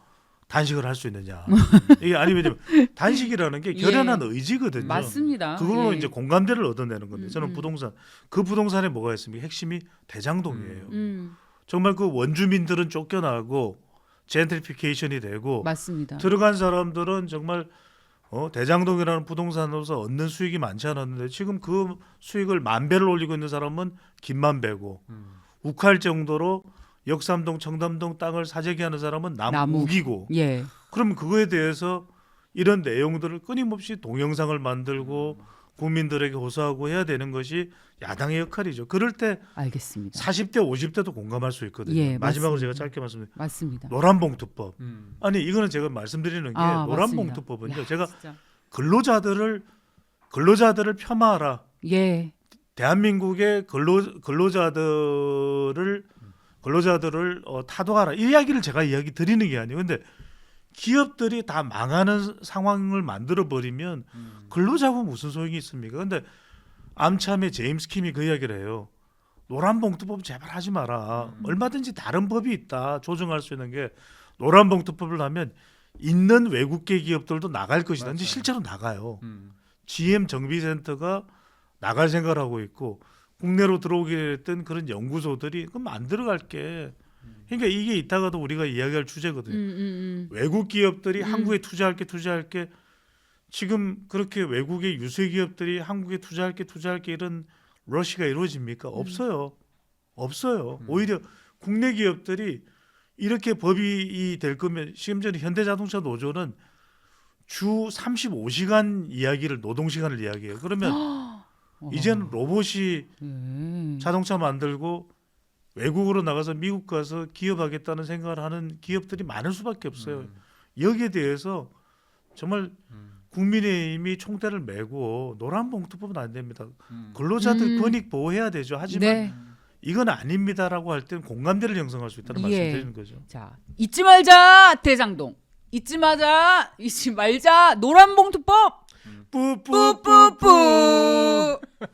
Speaker 3: 단식을 할 수 있느냐. 이게 아니면 단식이라는 게 결연한 의지거든요.
Speaker 1: 맞습니다.
Speaker 3: 그걸로 이제 공감대를 얻어내는 건데 저는 부동산 그 부동산에 뭐가 있습니까? 핵심이 대장동이에요. 정말 그 원주민들은 쫓겨나고 젠트리피케이션이 되고
Speaker 1: 맞습니다.
Speaker 3: 들어간 사람들은 정말 대장동이라는 부동산으로서 얻는 수익이 많지 않았는데 지금 그 수익을 만 배를 올리고 있는 사람은 김만배고 욱할 정도로 역삼동, 청담동 땅을 사재기 하는 사람은 남욱이고
Speaker 1: 예.
Speaker 3: 그럼 그거에 대해서 이런 내용들을 끊임없이 동영상을 만들고 국민들에게 호소하고 해야 되는 것이 야당의 역할이죠. 그럴 때
Speaker 1: 알겠습니다.
Speaker 3: 40대, 50대도 공감할 수 있거든요.
Speaker 1: 예,
Speaker 3: 마지막으로
Speaker 1: 맞습니다.
Speaker 3: 제가 짧게 말씀드립니다.
Speaker 1: 맞습니다.
Speaker 3: 노란봉투법. 아니 이거는 제가 말씀드리는 게
Speaker 1: 맞습니다.
Speaker 3: 노란봉투법은요.
Speaker 1: 야,
Speaker 3: 제가
Speaker 1: 진짜.
Speaker 3: 근로자들을 폄하하라.
Speaker 1: 예.
Speaker 3: 대한민국의 근로자들을 타도하라. 이 이야기를 제가 이야기 드리는 게 아니에요. 근데 기업들이 다 망하는 상황을 만들어 버리면 근로자고 무슨 소용이 있습니까? 근데 암참의 제임스 킴이 그 이야기를 해요. 노란봉투법 제발 하지 마라. 얼마든지 다른 법이 있다. 조정할 수 있는 게 노란봉투법을 하면 있는 외국계 기업들도 나갈 것이다. 근데 실제로 나가요. GM 정비센터가 나갈 생각을 하고 있고 국내로 들어오게 됐던 그런 연구소들이 그럼 안 들어갈게. 그러니까 이게 이따가도 우리가 이야기할 주제거든요. 외국 기업들이 한국에 투자할 게 지금 그렇게 외국의 유수 기업들이 한국에 투자할 게 이런 러시가 이루어집니까? 없어요. 오히려 국내 기업들이 이렇게 법이 될 거면 심지어 현대자동차 노조는 주 35시간 이야기를 노동 시간을 이야기해요. 그러면 이제는 로봇이 자동차 만들고 외국으로 나가서 미국 가서 기업하겠다는 생각을 하는 기업들이 많을 수밖에 없어요. 여기에 대해서 정말 국민의힘이 총대를 메고 노란봉투법은 안 됩니다. 근로자들 권익 보호해야 되죠. 하지만
Speaker 1: 네.
Speaker 3: 이건 아닙니다라고 할 때는 공감대를 형성할 수 있다는
Speaker 1: 예.
Speaker 3: 말씀드리는 거죠.
Speaker 1: 자, 잊지 말자 대장동. 잊지 말자 노란봉투법. 뿌뿌뿌뿌.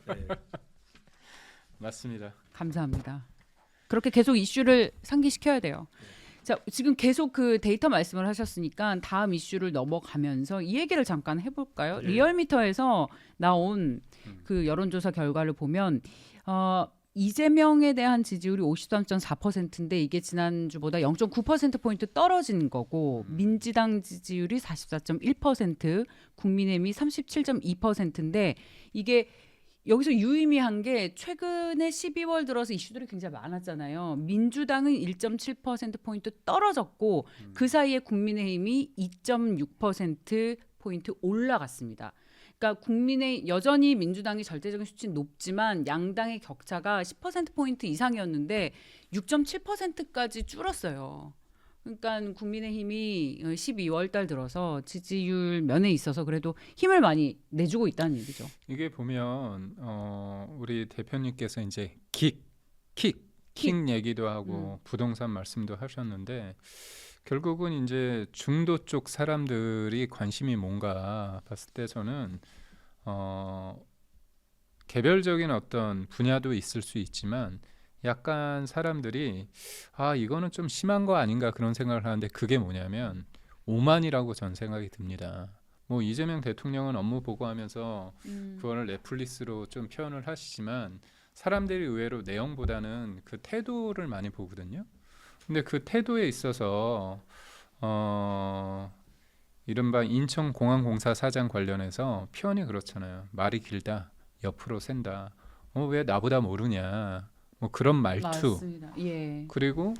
Speaker 3: 네.
Speaker 2: 맞습니다.
Speaker 1: 감사합니다. 그렇게 계속 이슈를 상기시켜야 돼요. 자, 지금 계속 그 데이터 말씀을 하셨으니까 다음 이슈를 넘어가면서 이 얘기를 잠깐 해볼까요?
Speaker 3: 예.
Speaker 1: 리얼미터에서 나온 그 여론조사 결과를 보면 이재명에 대한 지지율이 53.4%인데 이게 지난주보다 0.9%포인트 떨어진 거고 민주당 지지율이 44.1%, 국민의힘이 37.2%인데 이게 여기서 유의미한 게 최근에 12월 들어서 이슈들이 굉장히 많았잖아요. 민주당은 1.7%포인트 떨어졌고 그 사이에 국민의힘이 2.6%포인트 올라갔습니다. 그러니까 여전히 민주당이 절대적인 수치는 높지만 양당의 격차가 10%포인트 이상이었는데 6.7%까지 줄었어요. 그러니까 국민의힘이 12월 달 들어서 지지율 면에 있어서 그래도 힘을 많이 내주고 있다는 얘기죠.
Speaker 2: 이게 보면 우리 대표님께서 이제 킥 얘기도 하고 부동산 말씀도 하셨는데 결국은 이제 중도 쪽 사람들이 관심이 뭔가 봤을 때 저는 개별적인 어떤 분야도 있을 수 있지만 약간 사람들이 이거는 좀 심한 거 아닌가 그런 생각을 하는데 그게 뭐냐면 오만이라고 전 생각이 듭니다. 뭐 이재명 대통령은 업무 보고하면서 그거를 넷플릭스로 좀 표현을 하시지만 사람들이 의외로 내용보다는 그 태도를 많이 보거든요. 근데 그 태도에 있어서 이른바 인천공항공사 사장 관련해서 표현이 그렇잖아요. 말이 길다, 옆으로 샌다. 왜 나보다 모르냐. 뭐 그런 말투.
Speaker 1: 맞습니다. 예.
Speaker 2: 그리고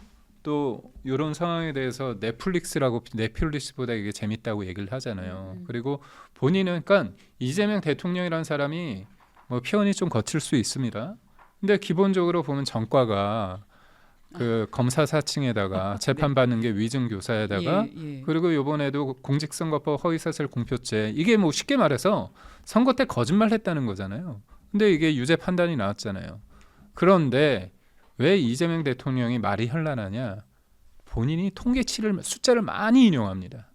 Speaker 2: 또 이런 상황에 대해서 넷플릭스보다 이게 재밌다고 얘기를 하잖아요. 그리고 본인은 그러니까 이재명 대통령이라는 사람이 뭐 표현이 좀 거칠 수 있습니다. 근데 기본적으로 보면 전과가 그 검사 사칭에다가 재판받는 게 위증교사에다가
Speaker 1: 예.
Speaker 2: 그리고 이번에도 공직선거법 허위사실 공표죄 이게 뭐 쉽게 말해서 선거 때 거짓말했다는 거잖아요. 근데 이게 유죄 판단이 나왔잖아요. 그런데 왜 이재명 대통령이 말이 현란하냐? 본인이 통계치를 숫자를 많이 인용합니다.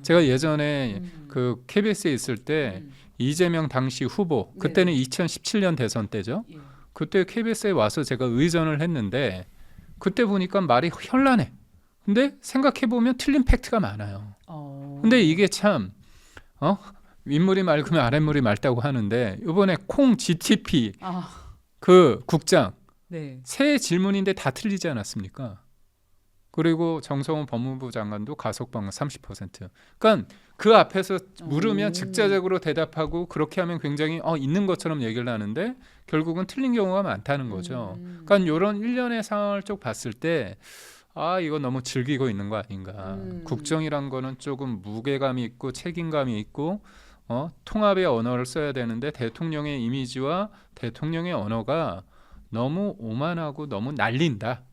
Speaker 2: 제가 예전에 그 KBS에 있을 때 이재명 당시 후보 그때는 2017년 대선 때죠.
Speaker 1: 예.
Speaker 2: 그때 KBS에 와서 제가 의전을 했는데 그때 보니까 말이 현란해. 근데 생각해 보면 틀린 팩트가 많아요. 근데 이게 참 윗물이 맑으면 아랫물이 맑다고 하는데 이번에 콩 GTP 그 국장
Speaker 1: 네.
Speaker 2: 새 질문인데 다 틀리지 않았습니까? 그리고 정성훈 법무부 장관도 가석방 30%. 그러니까 그 앞에서 물으면 즉자적으로 대답하고 그렇게 하면 굉장히 있는 것처럼 얘기를 하는데 결국은 틀린 경우가 많다는 거죠. 그러니까 이런 일련의 상황을 쭉 봤을 때 이거 너무 즐기고 있는 거 아닌가. 국정이란 거는 조금 무게감이 있고 책임감이 있고 통합의 언어를 써야 되는데 대통령의 이미지와 대통령의 언어가 너무 오만하고 너무 날린다.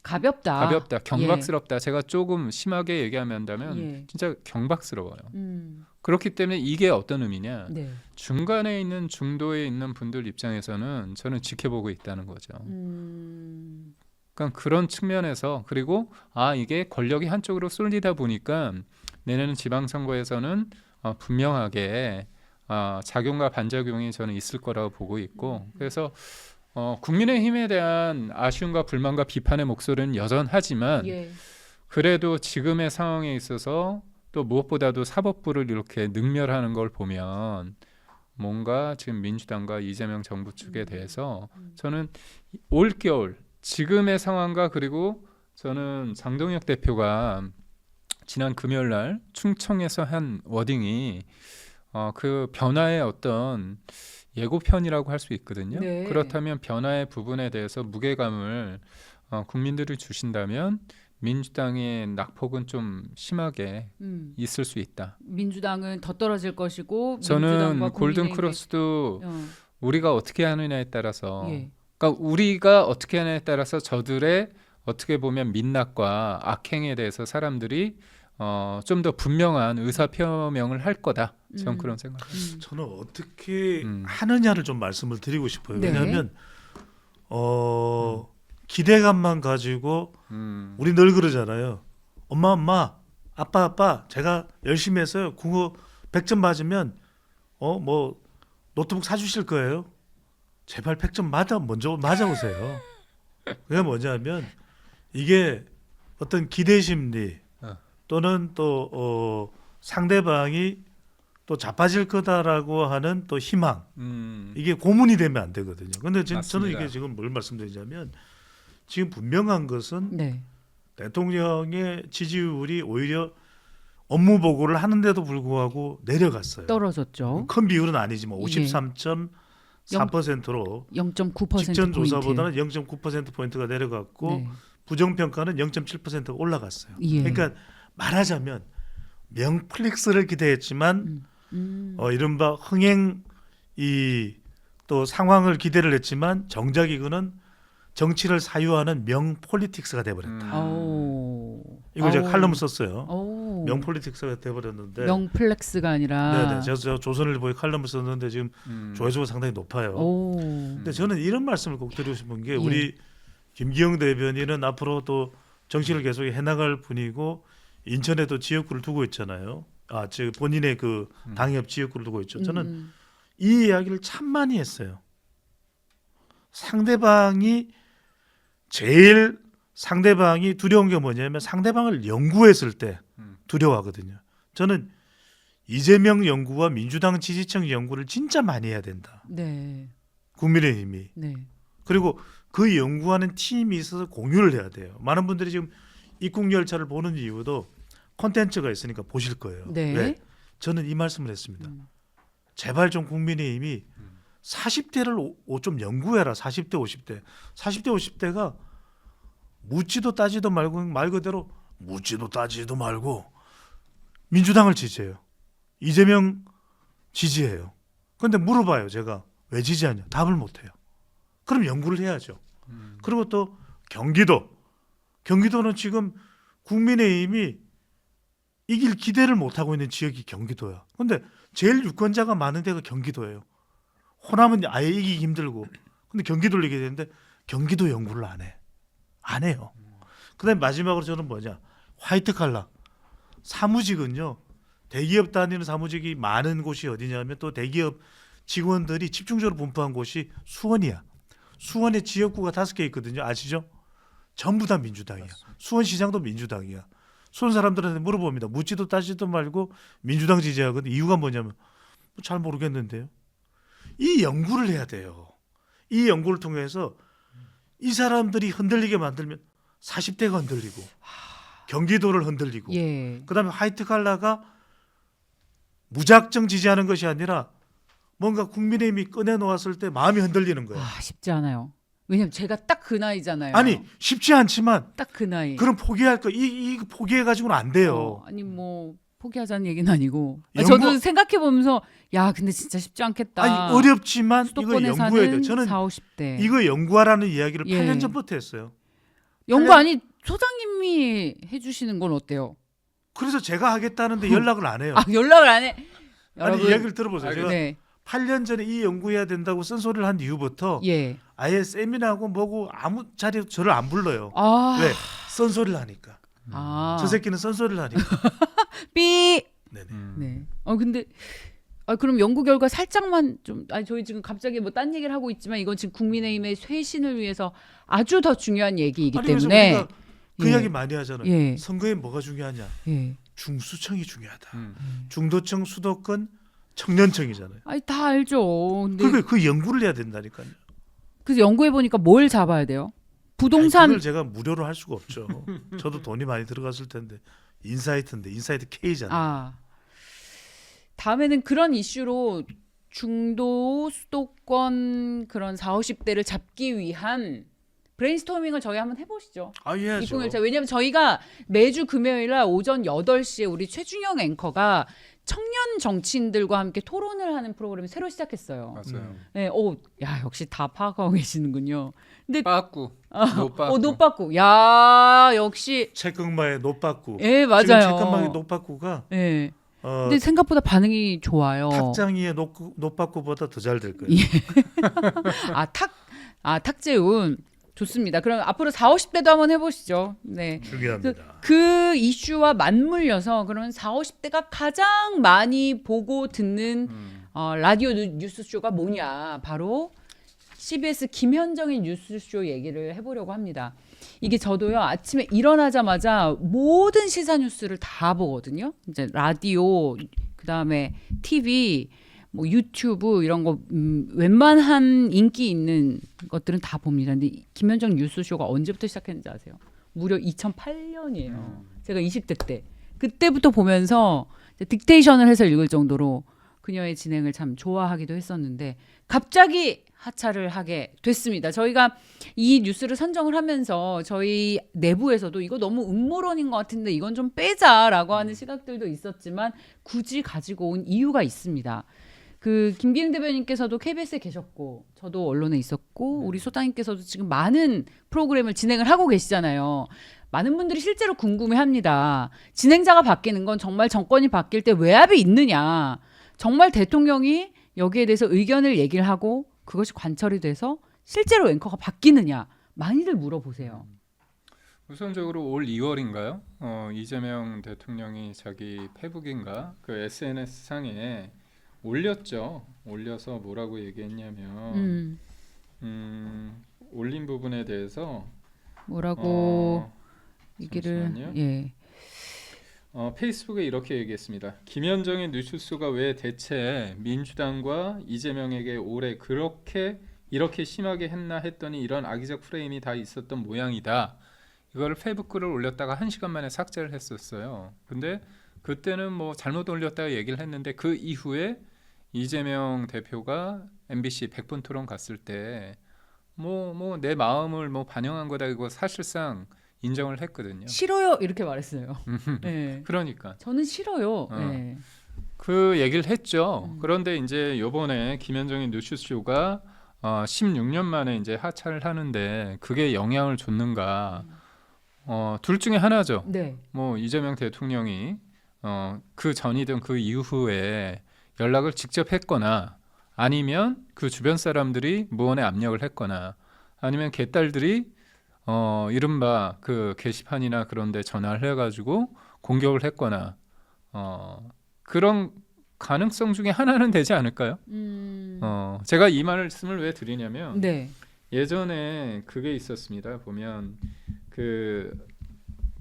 Speaker 2: 가볍다. 경박스럽다. 제가 조금 심하게 얘기한다면 진짜 경박스러워요. 그렇기 때문에 이게 어떤 의미냐.
Speaker 1: 네.
Speaker 2: 중간에 있는 중도에 있는 분들 입장에서는 저는 지켜보고 있다는 거죠. 그러니까 그런 측면에서 그리고 이게 권력이 한쪽으로 쏠리다 보니까 내년은 지방선거에서는 분명하게 작용과 반작용이 저는 있을 거라고 보고 있고 그래서 국민의힘에 대한 아쉬움과 불만과 비판의 목소리는 여전하지만 그래도 지금의 상황에 있어서 또 무엇보다도 사법부를 이렇게 능멸하는 걸 보면 뭔가 지금 민주당과 이재명 정부 측에 대해서 저는 올겨울 지금의 상황과 그리고 저는 장동혁 대표가 지난 금요일 날 충청에서 한 워딩이 그 변화의 어떤 예고편이라고 할 수 있거든요.
Speaker 1: 네.
Speaker 2: 그렇다면 변화의 부분에 대해서 무게감을 국민들이 주신다면 민주당의 낙폭은 좀 심하게 있을 수 있다.
Speaker 1: 민주당은 더 떨어질 것이고
Speaker 2: 저는
Speaker 1: 민주당과
Speaker 2: 골든
Speaker 1: 국민의힘이-
Speaker 2: 크로스도 우리가 어떻게 하느냐에 따라서
Speaker 1: 예.
Speaker 2: 그러니까 우리가 어떻게 하느냐에 따라서 저들의 어떻게 보면 민낯과 악행에 대해서 사람들이 좀 더 분명한 의사 표명을 할 거다. 저는 그런 생각입니다.
Speaker 3: 저는 어떻게 하느냐를 좀 말씀을 드리고 싶어요.
Speaker 1: 네.
Speaker 3: 왜냐하면 기대감만 가지고 우리 늘 그러잖아요. 엄마, 아빠, 제가 열심히 해서요. 국어 100점 맞으면 뭐 노트북 사주실 거예요. 제발 100점 먼저 맞아보세요. 그게 뭐냐면 이게 어떤 기대 심리 또는 또 상대방이 또 자빠질 거다라고 하는 또 희망 이게 고문이 되면 안 되거든요. 근데 저는 이게 지금 뭘 말씀드리냐면 지금 분명한 것은
Speaker 1: 네. 대통령의
Speaker 3: 지지율이 오히려 업무 보고를 하는데도 불구하고 내려갔어요.
Speaker 1: 떨어졌죠.
Speaker 3: 큰 비율은 아니지만 53.4%로
Speaker 1: 0.9%
Speaker 3: 직전
Speaker 1: 포인트.
Speaker 3: 조사보다는 0.9% 포인트가 내려갔고
Speaker 1: 네.
Speaker 3: 부정평가는 0.7%가 올라갔어요.
Speaker 1: 예.
Speaker 3: 그러니까 말하자면 명플릭스를 기대했지만 이른바 흥행 또 상황을 기대를 했지만 정작 이거는 정치를 사유하는 명폴리틱스가 돼버렸다. 이걸 제가 칼럼을 썼어요. 명폴리틱스가 돼버렸는데
Speaker 1: 명플렉스가 아니라
Speaker 3: 네네. 제가 조선일보에 칼럼을 썼는데 지금 조회수가 상당히 높아요. 근데 저는 이런 말씀을 꼭 드리고 싶은 게 우리 김기영 대변인은 앞으로 또 정치를 계속 해나갈 분이고 인천에도 지역구를 두고 있잖아요. 즉 본인의 그 당협 지역구를 두고 있죠. 저는 이 이야기를 참 많이 했어요. 상대방이 두려운 게 뭐냐면 상대방을 연구했을 때 두려워하거든요. 저는 이재명 연구와 민주당 지지층 연구를 진짜 많이 해야 된다.
Speaker 1: 네.
Speaker 3: 국민의힘이.
Speaker 1: 네.
Speaker 3: 그리고 그 연구하는 팀이 있어서 공유를 해야 돼요. 많은 분들이 지금 입국열차를 보는 이유도 콘텐츠가 있으니까 보실 거예요.
Speaker 1: 네.
Speaker 3: 왜? 저는 이 말씀을 했습니다. 제발 좀 국민의힘이 40대를 좀 연구해라. 40대, 50대. 40대, 50대가 묻지도 따지도 말고 말 그대로 묻지도 따지도 말고 민주당을 지지해요. 이재명 지지해요. 그런데 물어봐요. 제가 왜 지지하냐? 답을 못해요. 그럼 연구를 해야죠. 그리고 또 경기도는 지금 국민의힘이 이길 기대를 못하고 있는 지역이 경기도야. 그런데 제일 유권자가 많은 데가 경기도예요. 호남은 아예 이기기 힘들고 근데 경기도를 이기게 되는데 경기도 연구를 안 해요. 그다음에 마지막으로 저는 뭐냐, 화이트 칼라 사무직은요, 대기업 다니는 사무직이 많은 곳이 어디냐면 또 대기업 직원들이 집중적으로 분포한 곳이 수원이야. 수원에 지역구가 5개 있거든요. 아시죠? 전부 다 민주당이야. 수원시장도 민주당이야. 수원 사람들한테 물어봅니다. 묻지도 따지도 말고 민주당 지지하거든. 이유가 뭐냐면 잘 모르겠는데요. 이 연구를 해야 돼요. 이 연구를 통해서 이 사람들이 흔들리게 만들면 40대가 흔들리고 경기도를 흔들리고
Speaker 1: 예.
Speaker 3: 그다음에 화이트 칼라가 무작정 지지하는 것이 아니라 뭔가 국민의힘이 꺼내놓았을 때 마음이 흔들리는 거예요.
Speaker 1: 쉽지 않아요. 왜냐면 제가 딱 그 나이잖아요.
Speaker 3: 아니 쉽지 않지만
Speaker 1: 딱 그 나이.
Speaker 3: 그럼 포기할 거 이 포기해 가지고는 안 돼요.
Speaker 1: 아니 뭐 포기하자는 얘기는 아니고.
Speaker 3: 연구-
Speaker 1: 저도 생각해 보면서 야 근데 진짜 쉽지 않겠다.
Speaker 3: 아니 어렵지만 이거
Speaker 1: 수도권에
Speaker 3: 연구해야
Speaker 1: 사는
Speaker 3: 돼요. 저는
Speaker 1: 40, 50대.
Speaker 3: 이거 연구하라는 이야기를
Speaker 1: 예.
Speaker 3: 8년 전부터 했어요.
Speaker 1: 연구 아니 소장님이 해주시는 건 어때요?
Speaker 3: 그래서 제가 하겠다는데 연락을 안 해요.
Speaker 1: 연락을 안 해.
Speaker 3: 아니
Speaker 1: 여러분,
Speaker 3: 이야기를 들어보세요. 제가
Speaker 1: 네.
Speaker 3: 8년 전에 이 연구해야 된다고 쓴소리를 한 이후부터
Speaker 1: 예.
Speaker 3: 아예 세미나하고 뭐고 아무 자리에 저를 안 불러요.
Speaker 1: 아.
Speaker 3: 왜? 쓴소리를 하니까. 저 새끼는 쓴소리를 하니까.
Speaker 1: 삐.
Speaker 3: 네네.
Speaker 1: 네. 근데 그럼 연구 결과 살짝만 좀 저희 지금 갑자기 뭐 딴 얘기를 하고 있지만 이건 지금 국민의힘의 쇄신을 위해서 아주 더 중요한 얘기이기
Speaker 3: 아니, 그래서
Speaker 1: 때문에
Speaker 3: 우리가 그
Speaker 1: 예.
Speaker 3: 이야기 많이 하잖아요.
Speaker 1: 예.
Speaker 3: 선거에 뭐가 중요하냐?
Speaker 1: 예.
Speaker 3: 중수청이 중요하다. 중도청, 수도권, 청년청이잖아요.
Speaker 1: 아니 다 알죠. 근데
Speaker 3: 그러니까 그 연구를 해야 된다니까요.
Speaker 1: 그래서 연구해 보니까 뭘 잡아야 돼요?
Speaker 3: 아니,
Speaker 1: 부동산
Speaker 3: 그걸 제가 무료로 할 수가 없죠. 저도 돈이 많이 들어갔을 텐데 인사이트인데 인사이트 K잖아요.
Speaker 1: 다음에는 그런 이슈로 중도 수도권 그런 40, 50대를 잡기 위한 브레인스토밍을 저희 한번 해보시죠.
Speaker 3: 해야죠.
Speaker 1: 입국열차. 왜냐하면 저희가 매주 금요일 날 오전 8시에 우리 최준영 앵커가 청년 정치인들과 함께 토론을 하는 프로그램을 새로 시작했어요.
Speaker 2: 맞아요.
Speaker 1: 네, 야 역시 다 파악하고 계시는군요. 근데
Speaker 2: 빠꾸,
Speaker 1: 노빠꾸. 야 역시.
Speaker 3: 책극마의 노빠꾸.
Speaker 1: 예 맞아요.
Speaker 3: 지금 책극마의 노빠꾸가
Speaker 1: 예. 근데 생각보다 반응이 좋아요.
Speaker 3: 탁장이의 노빠꾸보다 더 잘 될 거예요.
Speaker 1: 예. 탁재훈 좋습니다. 그럼 앞으로 40, 50대도 한번 해보시죠. 네.
Speaker 3: 중요합니다.
Speaker 1: 그 이슈와 맞물려서 그런 40, 50대가 가장 많이 보고 듣는 라디오 뉴스쇼가 뭐냐. 바로 CBS 김현정의 뉴스쇼 얘기를 해보려고 합니다. 이게 저도요 아침에 일어나자마자 모든 시사 뉴스를 다 보거든요. 이제 라디오, 그다음에 TV, 뭐 유튜브 이런 거 웬만한 인기 있는 것들은 다 봅니다. 근데 김현정 뉴스쇼가 언제부터 시작했는지 아세요? 무려 2008년이에요. 제가 20대 때. 그때부터 보면서 딕테이션을 해서 읽을 정도로 그녀의 진행을 참 좋아하기도 했었는데 갑자기 하차를 하게 됐습니다. 저희가 이 뉴스를 선정을 하면서 저희 내부에서도 이거 너무 음모론인 것 같은데 이건 좀 빼자라고 하는 시각들도 있었지만 굳이 가지고 온 이유가 있습니다. 그 김기능 대변인께서도 KBS에 계셨고 저도 언론에 있었고 우리 소장님께서도 지금 많은 프로그램을 진행을 하고 계시잖아요. 많은 분들이 실제로 궁금해합니다. 진행자가 바뀌는 건 정말 정권이 바뀔 때 외압이 있느냐. 정말 대통령이 여기에 대해서 의견을 얘기를 하고 그것이 관철이 돼서 실제로 앵커가 바뀌느냐. 많이들 물어보세요.
Speaker 2: 우선적으로 올 2월인가요? 이재명 대통령이 자기 페북인가 그 SNS 상에 올렸죠. 올려서 뭐라고 얘기했냐면 올린 부분에 대해서
Speaker 1: 뭐라고 얘기를
Speaker 2: 잠시만요.
Speaker 1: 예.
Speaker 2: 페이스북에 이렇게 얘기했습니다. 김현정의 뉴스수가 왜 대체 민주당과 이재명에게 올해 이렇게 심하게 했나 했더니 이런 악의적 프레임이 다 있었던 모양이다. 이거를 페이북 글을 올렸다가 1시간 만에 삭제를 했었어요. 근데 그때는 뭐 잘못 올렸다고 얘기를 했는데 그 이후에 이재명 대표가 MBC 100분 토론 갔을 때 뭐 내 마음을 뭐 반영한 거다 이거 사실상 인정을 했거든요.
Speaker 1: 싫어요 이렇게 말했어요. 예.
Speaker 2: 그러니까
Speaker 1: 저는 싫어요. 예.
Speaker 2: 그 얘기를 했죠. 그런데 이제 요번에 김현정의 뉴스쇼가 16년 만에 이제 하차를 하는데 그게 영향을 줬는가? 둘 중에 하나죠.
Speaker 1: 네.
Speaker 2: 뭐 이재명 대통령이 그 전이든 그 이후에 연락을 직접 했거나 아니면 그 주변 사람들이 무언의 압력을 했거나 아니면 개딸들이 이른바 그 게시판이나 그런 데 전화를 해가지고 공격을 했거나 그런 가능성 중에 하나는 되지 않을까요? 제가 이 말씀을 왜 드리냐면
Speaker 1: 네.
Speaker 2: 예전에 그게 있었습니다. 보면 그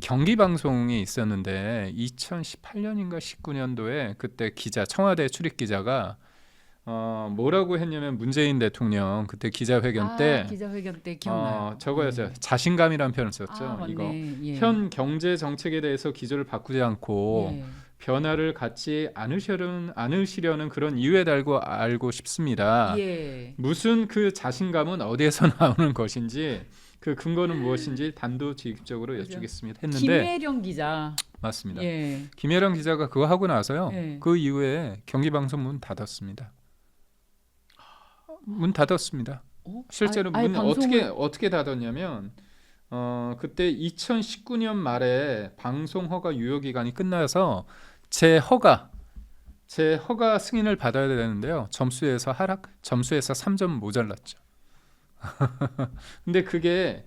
Speaker 2: 경기 방송이 있었는데 2018년인가 19년도에 그때 기자 청와대 출입 기자가 뭐라고 했냐면 문재인 대통령 그때 기자회견 때
Speaker 1: 기자회견 때 기억나요.
Speaker 2: 저거였어요. 자신감이라는 표현을 썼죠.
Speaker 1: 맞네.
Speaker 2: 이거
Speaker 1: 예.
Speaker 2: 현 경제 정책에 대해서 기조를 바꾸지 않고
Speaker 1: 예.
Speaker 2: 변화를 갖지 않으시려는 그런 이유에 달고 알고 싶습니다.
Speaker 1: 예.
Speaker 2: 무슨 그 자신감은 어디에서 나오는 것인지 그 근거는 무엇인지 단도직입적으로
Speaker 1: 맞아.
Speaker 2: 여쭙겠습니다 했는데
Speaker 1: 김혜령 기자.
Speaker 2: 맞습니다.
Speaker 1: 예.
Speaker 2: 김혜령 기자가 그거 하고 나서요.
Speaker 1: 예.
Speaker 2: 그 이후에 경기방송 문 닫았습니다. 문 닫았습니다. 실제로
Speaker 1: 아예
Speaker 2: 문
Speaker 1: 방송을-
Speaker 2: 어떻게 닫았냐면 그때 2019년 말에 방송 허가 유효 기간이 끝나서 제 허가 승인을 받아야 되는데요. 점수에서 3점 모자랐죠. 근데 그게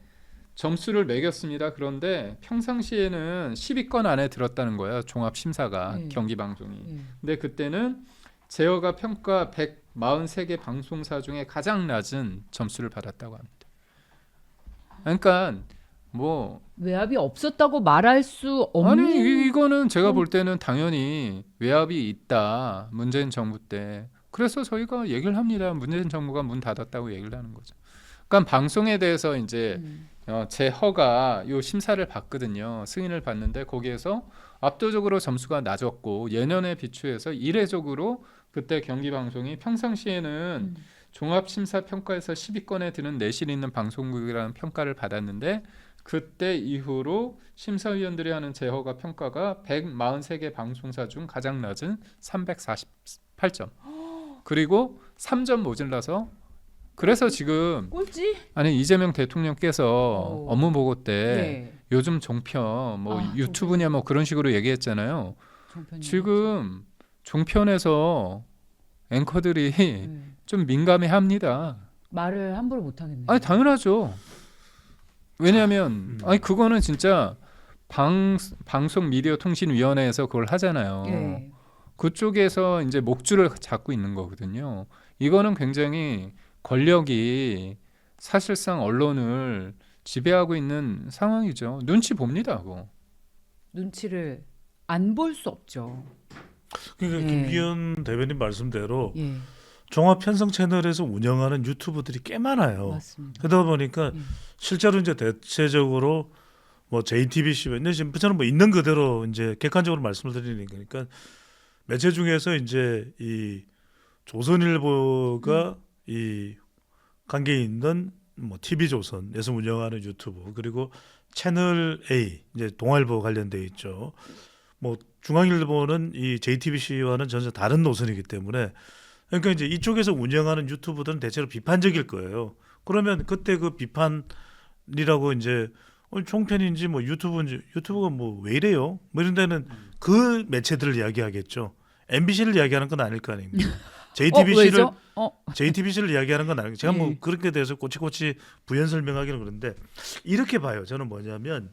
Speaker 2: 점수를 매겼습니다. 그런데 평상시에는 10위권 안에 들었다는 거예요. 종합 심사가 경기방송이.
Speaker 1: 예.
Speaker 2: 근데 그때는 제어가 평가 143개 방송사 중에 가장 낮은 점수를 받았다고 합니다. 그러니까 뭐
Speaker 1: 외압이 없었다고 말할 수 없는
Speaker 2: 아니 이거는 제가 볼 때는 당연히 외압이 있다. 문재인 정부 때. 그래서 저희가 얘기를 합니다. 문재인 정부가 문 닫았다고 얘기를 하는 거죠. 그러니까 방송에 대해서 이제 제 허가 요 심사를 받거든요. 승인을 받는데 거기에서 압도적으로 점수가 낮았고 예년에 비추해서 이례적으로 그때 경기방송이 평상시에는 종합심사평가에서 10위권에 드는 내실 있는 방송국이라는 평가를 받았는데 그때 이후로 심사위원들이 하는 제허가 평가가 143개 방송사 중 가장 낮은 348점. 그리고 3점 모질라서 그래서 지금
Speaker 1: 꼴찌?
Speaker 2: 아니 이재명 대통령께서 업무 보고 때
Speaker 1: 네.
Speaker 2: 요즘 종편 뭐
Speaker 1: 아,
Speaker 2: 유튜브냐 뭐 그런 식으로 얘기했잖아요.
Speaker 1: 종편이
Speaker 2: 지금 종편에서 앵커들이
Speaker 1: 네.
Speaker 2: 좀 민감해합니다.
Speaker 1: 말을 함부로 못 하겠네요.
Speaker 2: 아니 당연하죠. 왜냐하면 아니 그거는 진짜 방송미디어통신위원회에서 그걸 하잖아요.
Speaker 1: 예.
Speaker 2: 그쪽에서 이제 목줄을 잡고 있는 거거든요. 이거는 굉장히 권력이 사실상 언론을 지배하고 있는 상황이죠. 눈치 봅니다. 그거.
Speaker 1: 눈치를 안 볼 수 없죠.
Speaker 3: 그러니까
Speaker 1: 예.
Speaker 3: 김기현 대변인 말씀대로
Speaker 1: 예.
Speaker 3: 종합 편성 채널에서 운영하는 유튜브들이 꽤 많아요.
Speaker 1: 맞습니다.
Speaker 3: 그러다 보니까
Speaker 1: 예.
Speaker 3: 실제로 이제 대체적으로 뭐 JTBC 근데 지금 저는 뭐 있는 그대로 이제 객관적으로 말씀을 드리는 거니까 매체 중에서 이제 이 조선일보가 이 관계 있는 뭐 TV조선에서 운영하는 유튜브 그리고 채널 A 이제 동아일보 관련돼 있죠. 뭐 중앙일보는 이 JTBC와는 전혀 다른 노선이기 때문에 그러니까 이제 이쪽에서 운영하는 유튜브들은 대체로 비판적일 거예요. 그러면 그때 그 비판이라고 이제 종편인지 뭐 유튜브가 뭐 왜 이래요? 뭐 이런 데는 그 매체들을 이야기하겠죠. MBC를 이야기하는 건 아닐 거 아닙니까? JTBC를 이야기하는 건 아니고 제가 뭐
Speaker 1: 예.
Speaker 3: 그렇게 대해서 꼬치꼬치 부연 설명하기는 그런데 이렇게 봐요. 저는 뭐냐면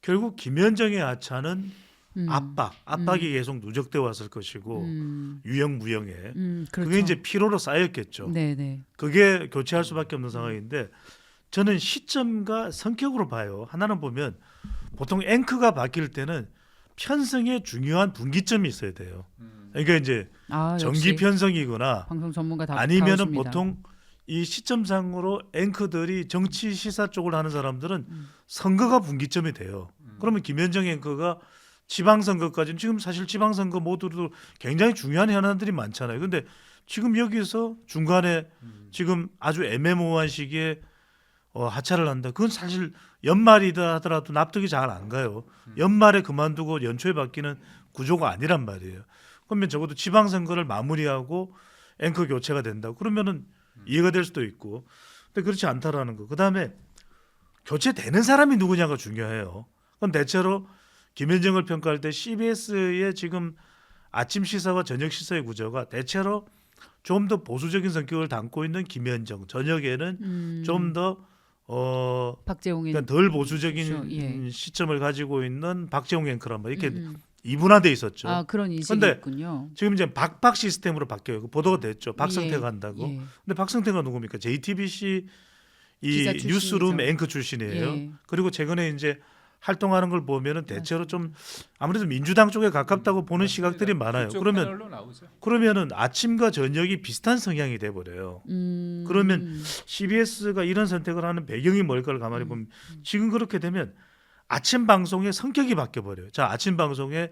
Speaker 3: 결국 김현정의 하차는 압박이 계속 누적돼 왔을 것이고 유형 무형에
Speaker 1: 그렇죠.
Speaker 3: 그게 이제 피로로 쌓였겠죠.
Speaker 1: 네네.
Speaker 3: 그게 교체할 수밖에 없는 상황인데 저는 시점과 성격으로 봐요. 하나는 보면 보통 앵커가 바뀔 때는 편성에 중요한 분기점이 있어야 돼요. 그러니까 이제 정기
Speaker 1: 역시
Speaker 3: 편성이거나
Speaker 1: 방송 전문가 다
Speaker 3: 아니면은
Speaker 1: 다우십니다.
Speaker 3: 보통 이 시점상으로 앵커들이 정치 시사 쪽을 하는 사람들은 선거가 분기점이 돼요. 그러면 김현정 앵커가 지방선거까지는 지금 사실 지방선거 모두도 굉장히 중요한 현안들이 많잖아요. 근데 지금 여기서 중간에 지금 아주 애매모호한 시기에 하차를 한다. 그건 사실 연말이다 하더라도 납득이 잘 안 가요. 연말에 그만두고 연초에 바뀌는 구조가 아니란 말이에요. 그러면 적어도 지방선거를 마무리하고 앵커 교체가 된다고 그러면은 이해가 될 수도 있고, 근데 그렇지 않다라는 거. 그다음에 교체되는 사람이 누구냐가 중요해요. 그럼 대체로 김현정을 평가할 때 CBS의 지금 아침 시사와 저녁 시사의 구조가 대체로 좀 더 보수적인 성격을 담고 있는 김현정, 저녁에는 좀 더
Speaker 1: 박재홍이
Speaker 3: 그러니까 덜 보수적인
Speaker 1: 그렇죠. 예.
Speaker 3: 시점을 가지고 있는 박재홍 앵커란 말 이렇게 이분화돼 있었죠.
Speaker 1: 그런 인식이
Speaker 3: 근데
Speaker 1: 있군요.
Speaker 3: 지금 이제 박박 시스템으로 바뀌어요. 그 보도가 됐죠. 박성태가 한다고.
Speaker 1: 예.
Speaker 3: 근데 박성태가 누굽니까? JTBC 이
Speaker 1: 기자 출신이죠.
Speaker 3: 뉴스룸 앵커 출신이에요.
Speaker 1: 예.
Speaker 3: 그리고 최근에 이제 활동하는 걸 보면은 대체로 좀 아무래도 민주당 쪽에 가깝다고 보는 시각들이 많아요.
Speaker 2: 그쪽
Speaker 3: 그러면
Speaker 2: 패널로 나오죠.
Speaker 3: 그러면은 아침과 저녁이 비슷한 성향이 돼 버려요. 그러면 CBS가 이런 선택을 하는 배경이 뭘까를 가만히 보면 지금 그렇게 되면 아침 방송의 성격이 바뀌어 버려요. 자, 아침 방송에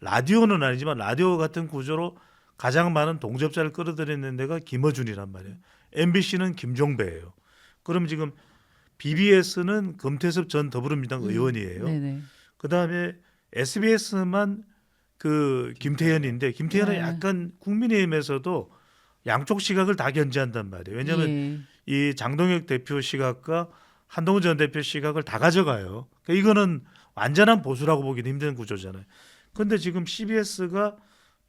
Speaker 3: 라디오는 아니지만 라디오 같은 구조로 가장 많은 동접자를 끌어들이는 데가 김어준이란 말이에요. MBC는 김종배예요. 그럼 지금 BBS는 금태섭 전 더불어민주당 의원이에요.
Speaker 1: 네네.
Speaker 3: 그다음에 SBS만 그 김태현인데 김태현은
Speaker 1: 네.
Speaker 3: 약간 국민의힘에서도 양쪽 시각을 다 견제한단 말이에요. 왜냐하면
Speaker 1: 예.
Speaker 3: 이 장동혁 대표 시각과 한동훈 전 대표 시각을 다 가져가요. 그러니까 이거는 완전한 보수라고 보기는 힘든 구조잖아요. 그런데 지금 CBS가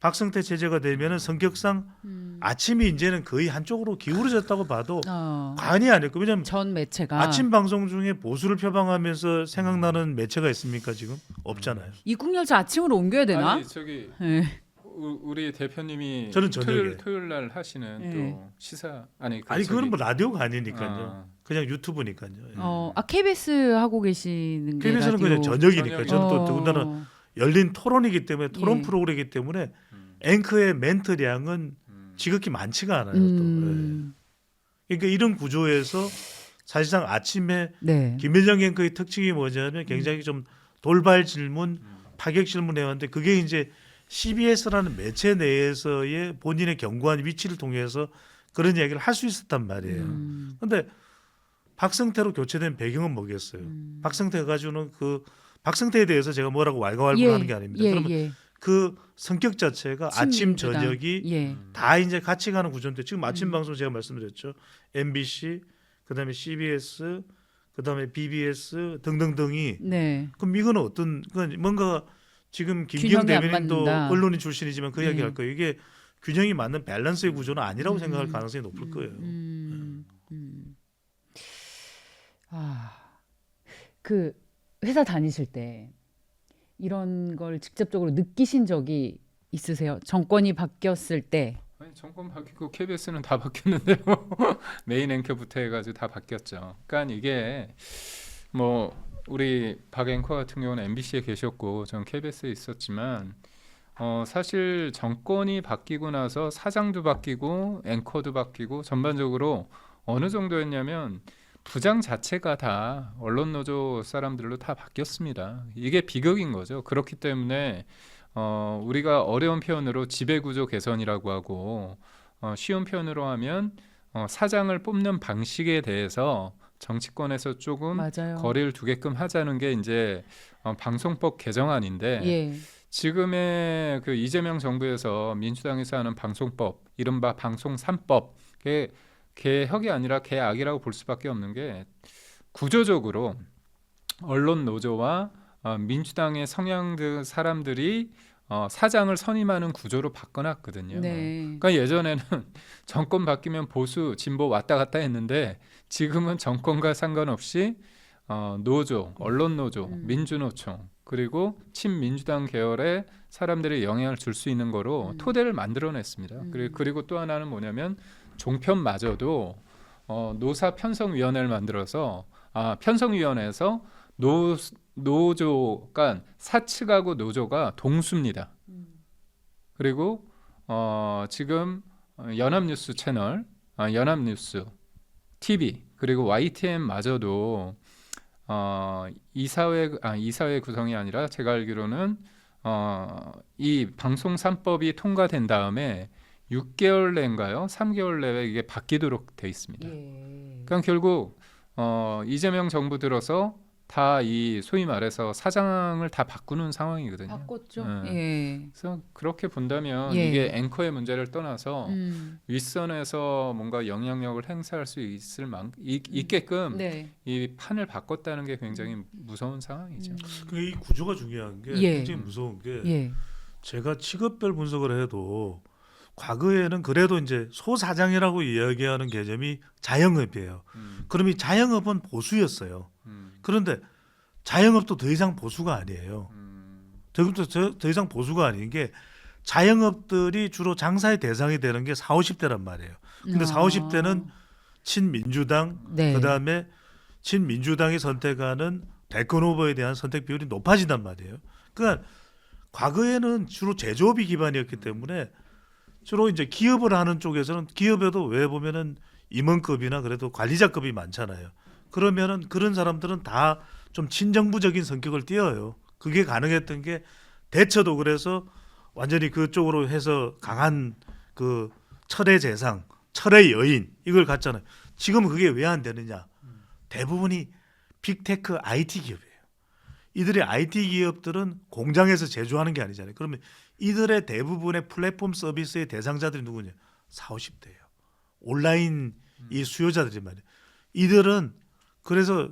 Speaker 3: 박성태 체제가 되면은 성격상 아침이 이제는 거의 한쪽으로 기울어졌다고 봐도 과언이 아닐거. 왜냐하면
Speaker 1: 전 매체가
Speaker 3: 아침 방송 중에 보수를 표방하면서 생각나는 매체가 있습니까? 지금 없잖아요.
Speaker 1: 이국열차 아침으로 옮겨야 되나?
Speaker 2: 아니 저기
Speaker 1: 예.
Speaker 2: 우리 대표님이
Speaker 3: 저는 저녁에.
Speaker 2: 토요일 날 하시는
Speaker 1: 네.
Speaker 2: 또 시사 아니
Speaker 3: 아니
Speaker 2: 저기-
Speaker 3: 그거는 뭐 라디오가 아니니까요.
Speaker 2: 아.
Speaker 3: 그냥 유튜브니까요.
Speaker 1: KBS 하고 계시는 게
Speaker 3: KBS는 그냥
Speaker 1: 라디오.
Speaker 3: 저녁이니까.
Speaker 2: 저녁.
Speaker 3: 저는 또 더군다나 열린 토론이기 때문에 토론
Speaker 1: 예.
Speaker 3: 프로그램이기 때문에
Speaker 2: 음.
Speaker 3: 앵커의 멘트량은 지극히 많지가 않아요. 또. 예. 그러니까 이런 구조에서 사실상 아침에
Speaker 1: 네.
Speaker 3: 김현정 앵커의 특징이 뭐냐면 굉장히 좀 돌발 질문, 파격 질문을 해왔는데 그게 이제 CBS라는 매체 내에서의 본인의 견고한 위치를 통해서 그런 이야기를 할 수 있었단 말이에요. 그런데 박성태로 교체된 배경은 뭐겠어요? 박성태가 가지고는 그 박성태에 대해서 제가 뭐라고 왈가왈부하는 게 아닙니다. 그러면 그 성격 자체가 아침
Speaker 1: 친민주당.
Speaker 3: 저녁이
Speaker 1: 예.
Speaker 3: 다 이제 같이 가는 구조인데 지금 아침 방송 제가 말씀드렸죠. MBC, 그다음에 CBS, 그다음에 BBS 등등등이
Speaker 1: 네.
Speaker 3: 그럼 이거는 어떤 그건 뭔가 지금 김기영
Speaker 1: 균형이 안
Speaker 3: 대변인도
Speaker 1: 맞는다.
Speaker 3: 언론인 출신이지만 그 이야기
Speaker 1: 예.
Speaker 3: 할 거예요. 이게 균형이 맞는 밸런스의 구조는 아니라고 생각할 가능성이 높을 거예요.
Speaker 1: 그 회사 다니실 때 이런 걸 직접적으로 느끼신 적이 있으세요? 정권이 바뀌었을 때.
Speaker 2: 아니, 정권 바뀌고 KBS는 다 바뀌었는데요. 메인 앵커부터 해가지고 다 바뀌었죠. 그러니까 이게 뭐 우리 박 앵커 같은 경우는 MBC에 계셨고 전 KBS에 있었지만 사실 정권이 바뀌고 나서 사장도 바뀌고 앵커도 바뀌고 전반적으로 어느 정도였냐면 부장 자체가 다 언론 노조 사람들로 다 바뀌었습니다. 이게 비극인 거죠. 그렇기 때문에 우리가 어려운 표현으로 지배구조 개선이라고 하고 쉬운 표현으로 하면 사장을 뽑는 방식에 대해서 정치권에서 조금
Speaker 1: 맞아요.
Speaker 2: 거리를 두게끔 하자는 게 이제 방송법 개정안인데
Speaker 1: 예.
Speaker 2: 지금의 그 이재명 정부에서 민주당에서 하는 방송법 이른바 방송 3법 개혁이 아니라 개악이라고 볼 수밖에 없는 게 구조적으로 언론 노조와 민주당의 성향들 사람들이 사장을 선임하는 구조로 바꿔놨거든요.
Speaker 1: 네.
Speaker 2: 그러니까 예전에는 정권 바뀌면 보수 진보 왔다 갔다 했는데 지금은 정권과 상관없이 노조, 언론 노조, 민주노총 그리고 친민주당 계열의 사람들이 영향을 줄 수 있는 거로 토대를 만들어냈습니다. 그리고 또 하나는 뭐냐면 종편마저도 노사 편성위원회를 만들어서 편성위원회에서 노조, 그러니까 사측하고 노조가 동수입니다. 그리고 지금 연합뉴스 채널, 연합뉴스 TV 그리고 YTN마저도 이사회 구성이 아니라 제가 알기로는 이 방송 3법이 통과된 다음에 6개월 내인가요? 3개월 내에 이게 바뀌도록 돼 있습니다.
Speaker 1: 예.
Speaker 2: 그러니까 결국 이재명 정부 들어서 다 이 소위 말해서 사장을 다 바꾸는 상황이거든요.
Speaker 1: 바꿨죠.
Speaker 2: 네.
Speaker 1: 예.
Speaker 2: 그래서 그렇게 본다면
Speaker 1: 예.
Speaker 2: 이게 앵커의 문제를 떠나서 윗선에서 뭔가 영향력을 행사할 수 있게끔
Speaker 1: 네.
Speaker 2: 이 판을 바꿨다는 게 굉장히 무서운 상황이죠.
Speaker 3: 이 구조가 중요한 게
Speaker 1: 예.
Speaker 3: 굉장히 무서운 게
Speaker 1: 예.
Speaker 3: 제가 직업별 분석을 해도 과거에는 그래도 이제 소사장이라고 이야기하는 개념이 자영업이에요. 그럼 이 자영업은 보수였어요. 그런데 자영업도 더 이상 보수가 아니에요. 더 이상 보수가 아닌 게 자영업들이 주로 장사의 대상이 되는 게 40, 50대란 말이에요. 근데 40, 50대는 친민주당,
Speaker 1: 네.
Speaker 3: 그다음에 친민주당이 선택하는 대권 후보에 대한 선택 비율이 높아진단 말이에요. 그러니까 과거에는 주로 제조업이 기반이었기 때문에 주로 이제 기업을 하는 쪽에서는 기업에도 왜 보면은 임원급이나 그래도 관리자급이 많잖아요. 그러면은 그런 사람들은 다 좀 친정부적인 성격을 띄어요. 그게 가능했던 게 대처도 그래서 완전히 그쪽으로 해서 강한 그 철의 재상, 철의 여인 이걸 갖잖아요. 지금은 그게 왜 안 되느냐? 대부분이 빅테크 IT 기업이에요. 이들의 IT 기업들은 공장에서 제조하는 게 아니잖아요. 그러면 이들의 대부분의 플랫폼 서비스의 대상자들이 누구냐? 40, 50대예요. 온라인 이 수요자들이 말이에요. 이들은 그래서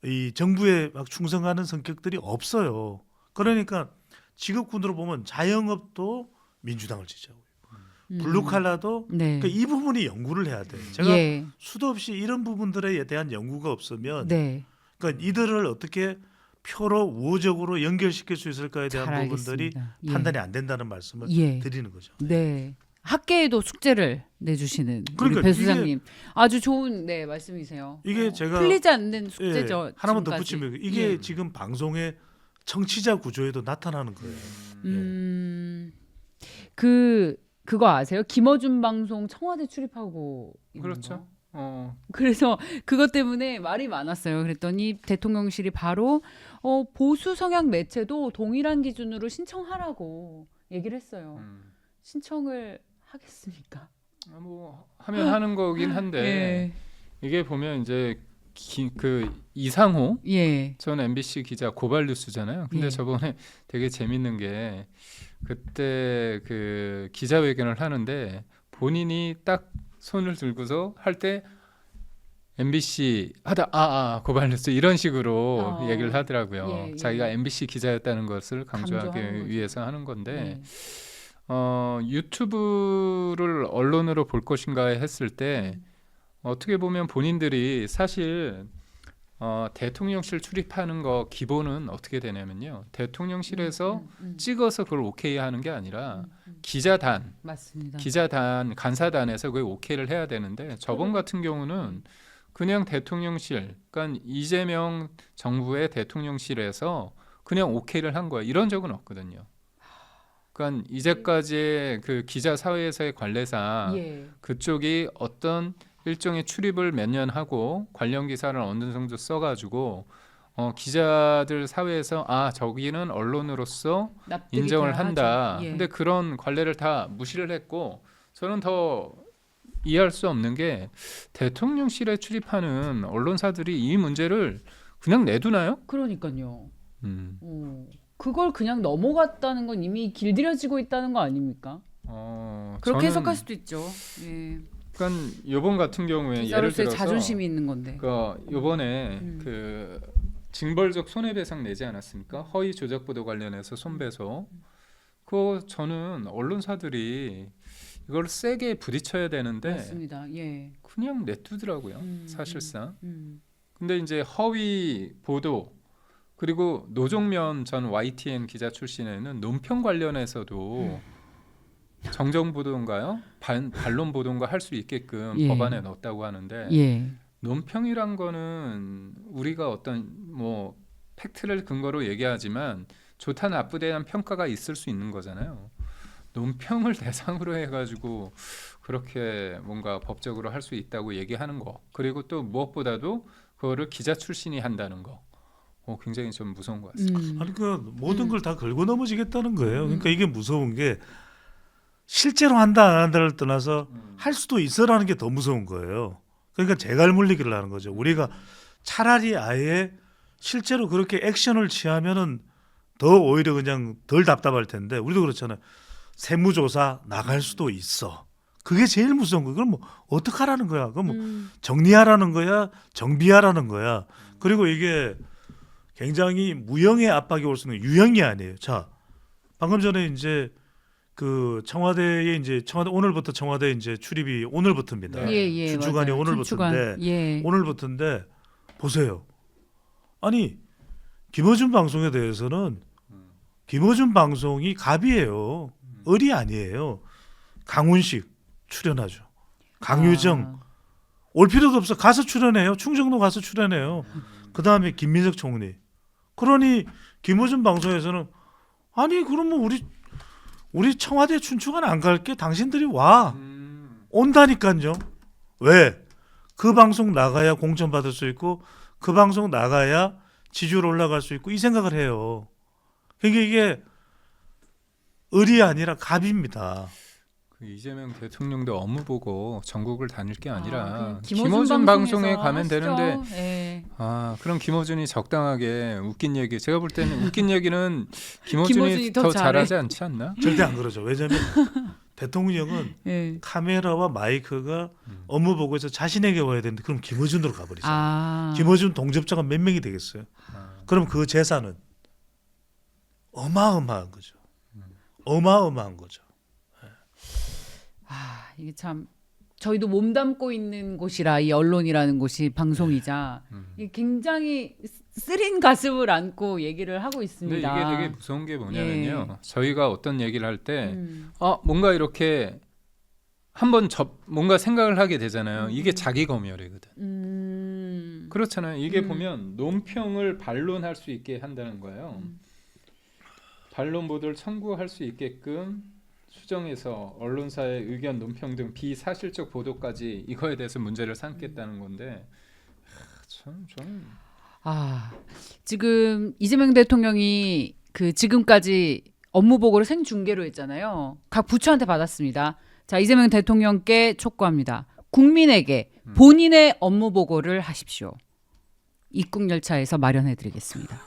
Speaker 3: 이 정부에 막 충성하는 성격들이 없어요. 그러니까 직업군으로 보면 자영업도 민주당을 지지하고 블루칼라도
Speaker 1: 네.
Speaker 3: 그러니까 이 부분이 연구를 해야 돼요. 제가
Speaker 1: 예.
Speaker 3: 수도 없이 이런 부분들에 대한 연구가 없으면
Speaker 1: 네.
Speaker 3: 그러니까 이들을 어떻게 표로 우호적으로 연결시킬 수 있을까에 대한
Speaker 1: 잘
Speaker 3: 부분들이
Speaker 1: 알겠습니다. 예.
Speaker 3: 판단이 안 된다는 말씀을
Speaker 1: 예.
Speaker 3: 드리는 거죠.
Speaker 1: 네. 학계에도 숙제를 내주시는
Speaker 3: 그러니까
Speaker 1: 우리 배 수장님 아주 좋은 네 말씀이세요.
Speaker 3: 이게 제가
Speaker 1: 풀리지 않는 숙제죠.
Speaker 3: 하나만 더
Speaker 1: 지금까지.
Speaker 3: 붙이면 이게
Speaker 1: 예.
Speaker 3: 지금 방송의 청취자 구조에도 나타나는 거예요.
Speaker 1: 그거 아세요? 김어준 방송 청와대 출입하고 있는
Speaker 2: 그렇죠.
Speaker 1: 거. 그래서 그것 때문에 말이 많았어요. 그랬더니 대통령실이 바로 보수 성향 매체도 동일한 기준으로 신청하라고 얘기를 했어요. 신청을 하겠습니까?
Speaker 2: 뭐 하면 하는 거긴 한데 이게 보면 이제 그 이상호
Speaker 1: 예.
Speaker 2: 전 MBC 기자 고발 뉴스잖아요. 근데
Speaker 1: 예.
Speaker 2: 저번에 되게 재밌는 게 그때 그 기자회견을 하는데 본인이 딱 손을 들고서 할 때 MBC 하다 고발 뉴스 이런 식으로 얘기를 하더라고요.
Speaker 1: 예, 예.
Speaker 2: 자기가 MBC 기자였다는 것을 강조하기
Speaker 1: 강조하는 거죠.
Speaker 2: 위해서 하는 건데
Speaker 1: 예.
Speaker 2: 유튜브를 언론으로 볼 것인가 했을 때 어떻게 보면 본인들이 사실 대통령실 출입하는 거 기본은 어떻게 되냐면요. 대통령실에서 찍어서 그걸 오케이 하는 게 아니라 기자단,
Speaker 1: 맞습니다.
Speaker 2: 기자단, 간사단에서 그걸 오케이를 해야 되는데 저번 같은 경우는 그냥 대통령실, 그러니까 이재명 정부의 대통령실에서 그냥 오케이를 한 거예요. 이런 적은 없거든요. 그러니까 이제까지의 그 기자 사회에서의 관례상
Speaker 1: 예.
Speaker 2: 그쪽이 어떤 일종의 출입을 몇 년 하고 관련 기사를 어느 정도 써가지고 기자들 사회에서 저기는 언론으로서
Speaker 1: 납득이
Speaker 2: 인정을
Speaker 1: 돼야
Speaker 2: 한다.
Speaker 1: 하죠. 예.
Speaker 2: 근데 그런 관례를 다 무시를 했고 저는 더 이해할 수 없는 게 대통령실에 출입하는 언론사들이 이 문제를 그냥 내두나요?
Speaker 1: 그러니까요.
Speaker 2: 음.
Speaker 1: 그걸 그냥 넘어갔다는 건 이미 길들여지고 있다는 거 아닙니까? 그렇게
Speaker 2: 저는
Speaker 1: 해석할 수도 있죠. 예.
Speaker 2: 그러니까 이번 같은 경우에 예를
Speaker 1: 기자로서의
Speaker 2: 들어서
Speaker 1: 자존심이 있는 건데.
Speaker 2: 그러니까 이번에 그 징벌적 손해배상 내지 않았습니까? 허위 조작 보도 관련해서 손배소. 그거 저는 언론사들이 이걸 세게 부딪혀야 되는데
Speaker 1: 맞습니다. 예.
Speaker 2: 그냥 내두더라고요. 사실상. 근데 이제 허위 보도 그리고 노종면 전 YTN 기자 출신에는 논평 관련해서도 정정 보도인가요? 반론 보도인가 할 수 있게끔
Speaker 1: 예.
Speaker 2: 법안에 넣었다고 하는데
Speaker 1: 예.
Speaker 2: 논평이란 거는 우리가 어떤 뭐 팩트를 근거로 얘기하지만 좋다 나쁘다에 대한 평가가 있을 수 있는 거잖아요. 논평을 대상으로 해가지고 그렇게 뭔가 법적으로 할 수 있다고 얘기하는 거 그리고 또 무엇보다도 그거를 기자 출신이 한다는 거 굉장히 좀 무서운 것 같습니다.
Speaker 3: 아니 그 모든 걸 다 걸고 넘어지겠다는 거예요. 그러니까 이게 무서운 게 실제로 한다 안 한다를 떠나서 할 수도 있어라는 게 더 무서운 거예요. 그러니까 재갈 물리기를 하는 거죠. 우리가 차라리 아예 실제로 그렇게 액션을 취하면은 더 오히려 그냥 덜 답답할 텐데 우리도 그렇잖아요. 세무조사 나갈 수도 있어. 그게 제일 무서운 거예요. 그럼 뭐 어떡하라는 거야? 그럼 뭐 정리하라는 거야? 정비하라는 거야? 그리고 이게 굉장히 무형의 압박이 올 수 있는 유형이 아니에요. 자, 방금 전에 이제 그 청와대 오늘부터 청와대 이제 출입이 오늘부터입니다.
Speaker 1: 예,
Speaker 3: 춘추관이
Speaker 1: 맞아요.
Speaker 3: 오늘부터인데
Speaker 1: 춘추관. 예.
Speaker 3: 오늘부터인데 보세요. 아니 김어준 방송에 대해서는 김어준 방송이 갑이에요. 을이 아니에요. 강훈식 출연하죠. 강유정 올 필요도 없어. 가서 출연해요. 충정도 가서 출연해요. 그다음에 김민석 총리. 그러니 김어준 방송에서는 아니 그러면 우리 청와대 춘추관 안 갈게. 당신들이 와. 온다니까요. 왜? 그 방송 나가야 공천 받을 수 있고 그 방송 나가야 지지율 올라갈 수 있고 이 생각을 해요. 그러니까 이게 을이 아니라 갑입니다.
Speaker 2: 그 이재명 대통령도 업무 보고 전국을 다닐 게 아니라
Speaker 1: 그
Speaker 2: 김어준 방송에
Speaker 1: 방송에서
Speaker 2: 가면
Speaker 1: 하시죠.
Speaker 2: 되는데
Speaker 1: 예.
Speaker 2: 그럼 김어준이 적당하게 웃긴 얘기 제가 볼 때는 웃긴 얘기는 김어준이
Speaker 1: 김어준이 더
Speaker 2: 더
Speaker 1: 잘해.
Speaker 2: 잘하지 않지 않나?
Speaker 3: 절대 안 그러죠. 왜냐하면 대통령은
Speaker 1: 예.
Speaker 3: 카메라와 마이크가 업무 보고에서 자신에게 와야 되는데 그럼 김어준으로 가버리죠. 김어준 동접자가 몇 명이 되겠어요? 그럼 그 재산은 어마어마한 거죠. 어마어마한 거죠.
Speaker 1: 이게 참 저희도 몸담고 있는 곳이라 이 언론이라는 곳이 방송이자 이게 굉장히 쓰린 가슴을 안고 얘기를 하고
Speaker 2: 근데
Speaker 1: 있습니다.
Speaker 2: 이게 되게 무서운 게 뭐냐면요. 저희가 어떤 얘기를 할 때
Speaker 1: 음.
Speaker 2: 뭔가 이렇게 한번 뭔가 생각을 하게 되잖아요. 이게 자기 검열이거든. 그렇잖아요. 이게 보면 논평을 반론할 수 있게 한다는 거예요. 반론 보도를 청구할 수 있게끔 수정해서 언론사의 의견, 논평 등 비사실적 보도까지 이거에 대해서 문제를 삼겠다는 건데 저는
Speaker 1: 지금 이재명 대통령이 그 지금까지 업무 보고를 생중계로 했잖아요. 각 부처한테 받았습니다. 자, 이재명 대통령께 촉구합니다. 국민에게 본인의 업무 보고를 하십시오. 입국열차에서 마련해드리겠습니다.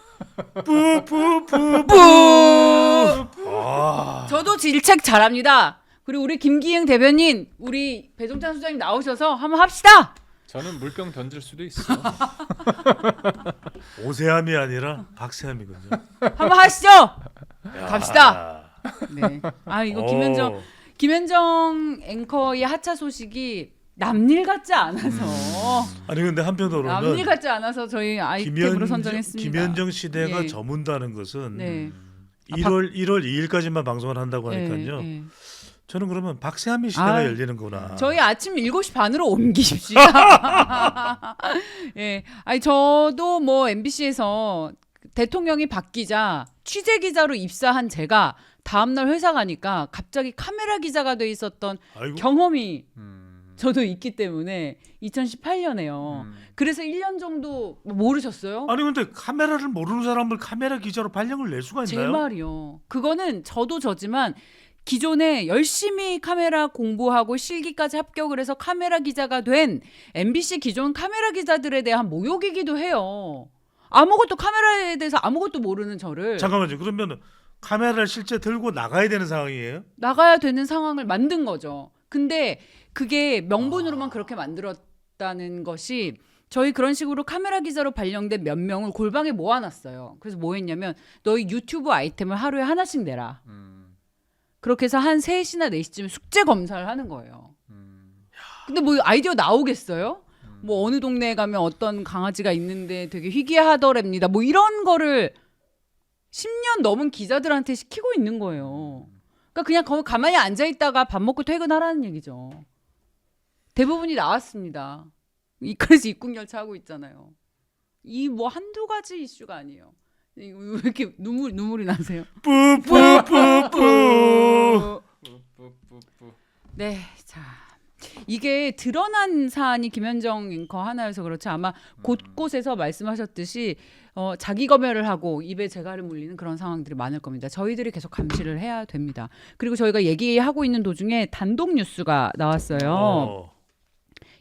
Speaker 1: 저도 질책 잘합니다. 그리고 우리 김기행 대변인, 우리 배종찬 소장님 나오셔서 한번 합시다.
Speaker 2: 저는 물병 던질 수도 있어.
Speaker 3: 오세함이 아니라 박세함이군요.
Speaker 1: 한번 하시죠. 갑시다. 네. 이거 김현정 앵커의 하차 소식이 남일 같지 않아서
Speaker 3: 아니 근데 한편으로는
Speaker 1: 남일 같지 않아서 저희 아이템으로 선정했습니다.
Speaker 3: 김현정 시대가
Speaker 1: 예.
Speaker 3: 저문다는 것은
Speaker 1: 네.
Speaker 3: 1월 2일까지만 방송을 한다고 하니까요.
Speaker 1: 예.
Speaker 3: 저는 그러면 박세함이 시대가 열리는구나.
Speaker 1: 저희 아침 7시 반으로 옮기십시오. 예. 저도 뭐 MBC에서 대통령이 바뀌자 취재 기자로 입사한 제가 다음 날 회사 가니까 갑자기 카메라 기자가 돼 있었던 경험이 저도 있기 때문에 2018년에요. 그래서 1년 정도 모르셨어요?
Speaker 3: 아니 근데 카메라를 모르는 사람을 카메라 기자로 발령을 낼 수가 있나요?
Speaker 1: 제 말이요. 그거는 저도 저지만 기존에 열심히 카메라 공부하고 실기까지 합격을 해서 카메라 기자가 된 MBC 기존 카메라 기자들에 대한 모욕이기도 해요. 아무것도 카메라에 대해서 아무것도 모르는 저를
Speaker 3: 잠깐만요. 그러면 카메라를 실제 들고 나가야 되는 상황이에요?
Speaker 1: 나가야 되는 상황을 만든 거죠. 근데 그게 명분으로만 그렇게 만들었다는 것이 저희 그런 식으로 카메라 기자로 발령된 몇 명을 골방에 모아놨어요. 그래서 뭐 했냐면 너희 유튜브 아이템을 하루에 하나씩 내라. 그렇게 해서 한 3시나 4시쯤에 숙제 검사를 하는 거예요. 근데 뭐 아이디어 나오겠어요? 뭐 어느 동네에 가면 어떤 강아지가 있는데 되게 희귀하더랍니다. 뭐 이런 거를 10년 넘은 기자들한테 시키고 있는 거예요. 그러니까 그냥 거기 가만히 앉아 있다가 밥 먹고 퇴근하라는 얘기죠. 대부분이 나왔습니다. 그래서 입국열차 하고 있잖아요. 이 뭐 한두 가지 이슈가 아니에요. 왜 이렇게 눈물이 나세요?
Speaker 3: 뿌뿌뿌뿌.
Speaker 1: 네, 자 이게 드러난 사안이 김현정 앵커 하나여서 그렇지 아마 곳곳에서 말씀하셨듯이 자기 검열을 하고 입에 재갈을 물리는 그런 상황들이 많을 겁니다. 저희들이 계속 감시를 해야 됩니다. 그리고 저희가 얘기하고 있는 도중에 단독 뉴스가 나왔어요.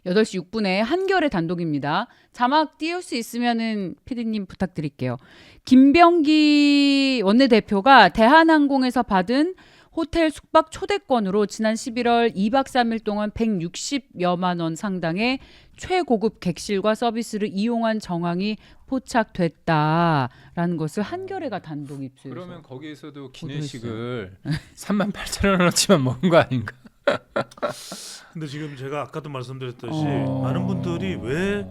Speaker 1: 8시 6분에 한겨레 단독입니다. 자막 띄울 수 있으면은 PD님 부탁드릴게요. 김병기 원내대표가 대한항공에서 받은 호텔 숙박 초대권으로 지난 11월 2박 3일 동안 160여만 원 상당의 최고급 객실과 서비스를 이용한 정황이 포착됐다라는 것을 한겨레가 단독 입수해서.
Speaker 2: 그러면 거기에서도 기내식을 38,000원어치만 먹은 거 아닌가?
Speaker 3: 근데 지금 제가 아까도 말씀드렸듯이 많은 분들이 왜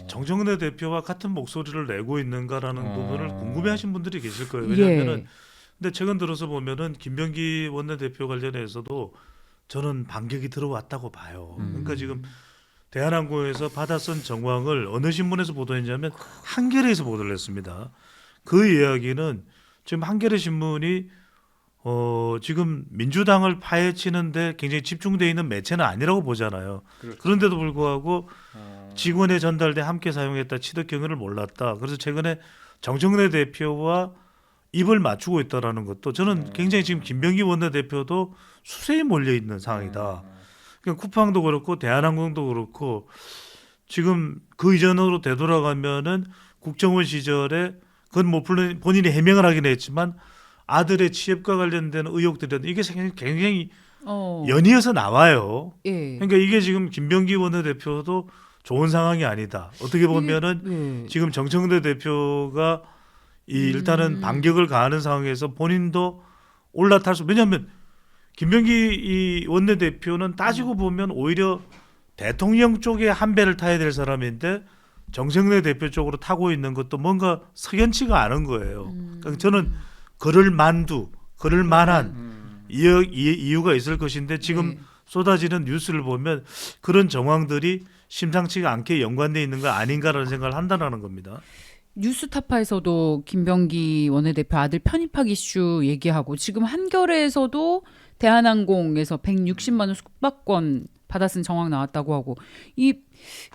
Speaker 3: 정청래 대표와 같은 목소리를 내고 있는가라는 부분을 궁금해하신 분들이 계실 거예요. 왜냐하면은 근데 최근 들어서 보면은 김병기 원내대표 관련해서도 저는 반격이 들어왔다고 봐요. 그러니까 지금 대한항공에서 받아 쓴 정황을 어느 신문에서 보도했냐면 한겨레에서 보도를 했습니다. 그 이야기는 지금 한겨레 신문이 지금 민주당을 파헤치는데 굉장히 집중되어 있는 매체는 아니라고 보잖아요.
Speaker 2: 그렇죠.
Speaker 3: 그런데도 불구하고 직원에 전달돼 함께 사용했다 취득 경위를 몰랐다. 그래서 최근에 정청래 대표와 입을 맞추고 있다라는 것도 저는 굉장히 지금 김병기 원내대표도 수세에 몰려 있는 상황이다. 그러니까 쿠팡도 그렇고 대한항공도 그렇고 지금 그 이전으로 되돌아가면은 국정원 시절에 그건 뭐 본인이 해명을 하긴 했지만 아들의 취업과 관련된 의혹들이 이게 굉장히 연이어서 나와요.
Speaker 1: 예.
Speaker 3: 그러니까 이게 지금 김병기 원내대표도 좋은 상황이 아니다. 어떻게 보면은 지금 정청래 대표가 일단은 반격을 가하는 상황에서 본인도 올라탈 수. 왜냐하면 김병기 이 원내대표는 따지고 보면 오히려 대통령 쪽에 한 배를 타야 될 사람인데 정청래 대표 쪽으로 타고 있는 것도 뭔가 석연치가 않은 거예요. 그러니까 저는 그럴 만한 이유가 있을 것인데 지금 쏟아지는 뉴스를 보면 그런 정황들이 심상치가 않게 연관되어 있는 거 아닌가라는 생각을 한다는 겁니다.
Speaker 1: 뉴스타파에서도 김병기 원내대표 아들 편입학 이슈 얘기하고 지금 한겨레에서도 대한항공에서 160만 원 숙박권 받아 쓴 정황 나왔다고 하고 이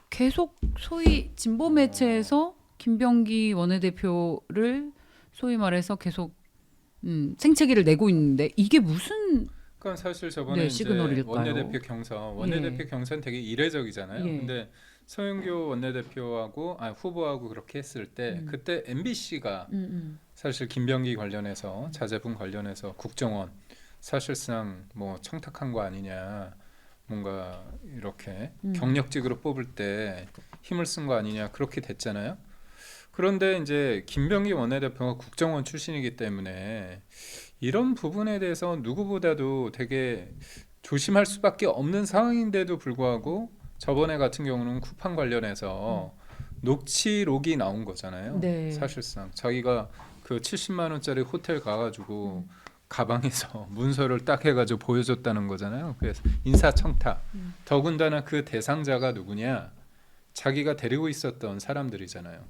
Speaker 1: 계속 소위 진보 매체에서 김병기 원내대표를 소위 말해서 계속 생채기를 내고 있는데 이게 무슨
Speaker 2: 그러니까 사실 저번에 이제 원내대표 경선 되게 이례적이잖아요. 근데 서영교 원내대표하고 후보하고 그렇게 했을 때 그때 MBC가 사실 김병기 관련해서 자제분 관련해서 국정원 사실상 뭐 청탁한 거 아니냐, 뭔가 이렇게 경력직으로 뽑을 때 힘을 쓴 거 아니냐 그렇게 됐잖아요. 그런데 이제 김병기 원내대표가 국정원 출신이기 때문에 이런 부분에 대해서 누구보다도 되게 조심할 수밖에 없는 상황인데도 불구하고 저번에 같은 경우는 쿠팡 관련해서 녹취록이 나온 거잖아요.
Speaker 1: 네.
Speaker 2: 사실상 자기가 그 70만 원짜리 호텔 가가지고 가방에서 문서를 딱 해가지고 보여줬다는 거잖아요. 그래서 인사청탁. 더군다나 그 대상자가 누구냐? 자기가 데리고 있었던 사람들이잖아요.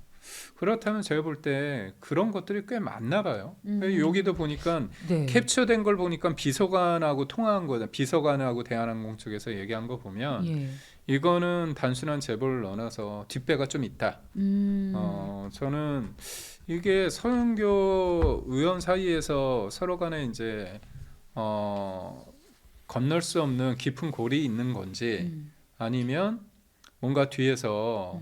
Speaker 2: 그렇다면 제가 볼 때 그런 것들이 꽤 많나 봐요. 여기도 보니까 캡처된 걸 보니까 비서관하고 통화한 거죠. 비서관하고 대한항공 쪽에서 얘기한 거 보면 이거는 단순한 제보를 넣어서 뒷배가 좀 있다. 저는 이게 서영교 의원 사이에서 서로 간에 이제 건널 수 없는 깊은 골이 있는 건지 아니면 뭔가 뒤에서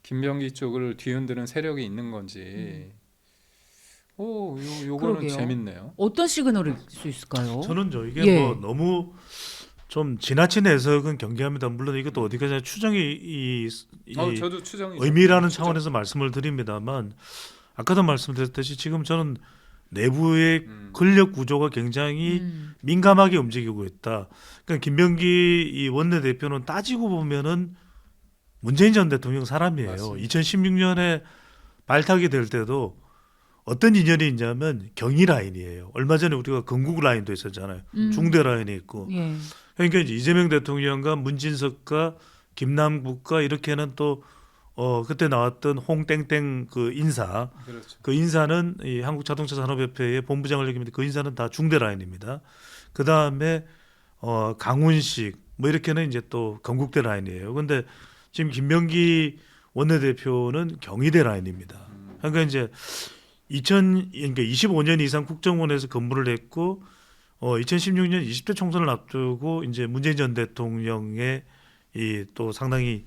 Speaker 2: 김병기 쪽을 뒤흔드는 세력이 있는 건지 요거는
Speaker 1: 그러게요.
Speaker 2: 재밌네요.
Speaker 1: 어떤 시그널일 수 있을까요?
Speaker 3: 저는 이게 뭐 너무 좀 지나친 해석은 경계합니다. 물론 이것도 어디까지나 추정이
Speaker 2: 저도 추정이
Speaker 3: 의미라는 차원에서 말씀을 드립니다만 아까도 말씀드렸듯이 지금 저는 내부의 권력 구조가 굉장히 민감하게 움직이고 있다. 그러니까 김병기 이 원내대표는 따지고 보면은 문재인 전 대통령 사람이에요.
Speaker 2: 맞습니다.
Speaker 3: 2016년에 발탁이 될 때도 어떤 인연이 있냐면 경의 라인이에요. 얼마 전에 우리가 건국 라인도 있었잖아요. 중대 라인이 있고.
Speaker 1: 예.
Speaker 3: 그러니까 이제 이재명 대통령과 문진석과 김남국과 이렇게는 또 그때 나왔던 홍땡땡 그 인사,
Speaker 2: 그렇죠.
Speaker 3: 그 인사는 이 한국자동차산업협회의 본부장을 역임인데 그 인사는 다 중대 라인입니다. 그 다음에 강훈식 뭐 이렇게는 이제 또 건국대 라인이에요. 근데 지금 김병기 원내대표는 경희대 라인입니다. 그러니까 이제 그러니까 25년 이상 국정원에서 근무를 했고 2016년 20대 총선을 앞두고 이제 문재인 전 대통령의 이 또 상당히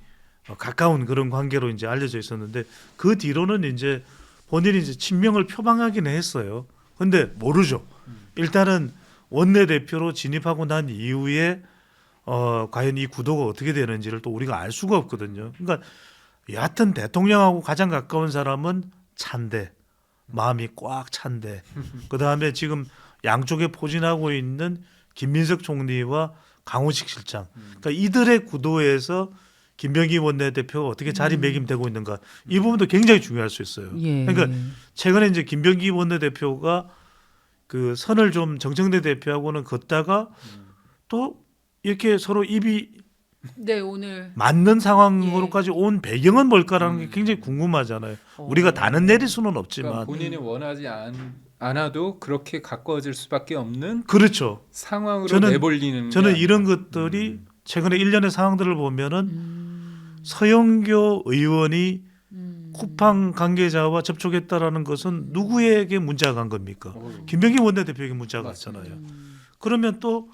Speaker 3: 가까운 그런 관계로 이제 알려져 있었는데 그 뒤로는 이제 본인이 이제 친명을 표방하기는 했어요. 근데 모르죠. 일단은 원내대표로 진입하고 난 이후에 과연 이 구도가 어떻게 되는지를 또 우리가 알 수가 없거든요. 그러니까 여하튼 대통령하고 가장 가까운 사람은 찬데 마음이 꽉 찬데 그 다음에 지금 양쪽에 포진하고 있는 김민석 총리와 강훈식 실장. 그러니까 이들의 구도에서 김병기 원내대표가 어떻게 자리매김되고 있는가 이 부분도 굉장히 중요할 수 있어요.
Speaker 1: 예.
Speaker 3: 그러니까 최근에 이제 김병기 원내대표가 그 선을 좀 정청래 대표하고는 걷다가 또 이렇게 서로 입이
Speaker 1: 네, 오늘
Speaker 3: 맞는 상황으로까지 온 배경은 뭘까라는 게 굉장히 궁금하잖아요. 우리가 다는 내릴 수는 없지만
Speaker 2: 그러니까 본인이 원하지 않아도 그렇게 가까워질 수밖에 없는
Speaker 3: 그렇죠.
Speaker 2: 상황으로
Speaker 3: 저는
Speaker 2: 내몰리는
Speaker 3: 저는
Speaker 2: 게
Speaker 3: 이런 것들이 최근에 일련의 상황들을 보면은 서영교 의원이 쿠팡 관계자와 접촉했다라는 것은 누구에게 문자가 간 겁니까? 김병기 원내대표에게 문자가 갔잖아요. 그러면 또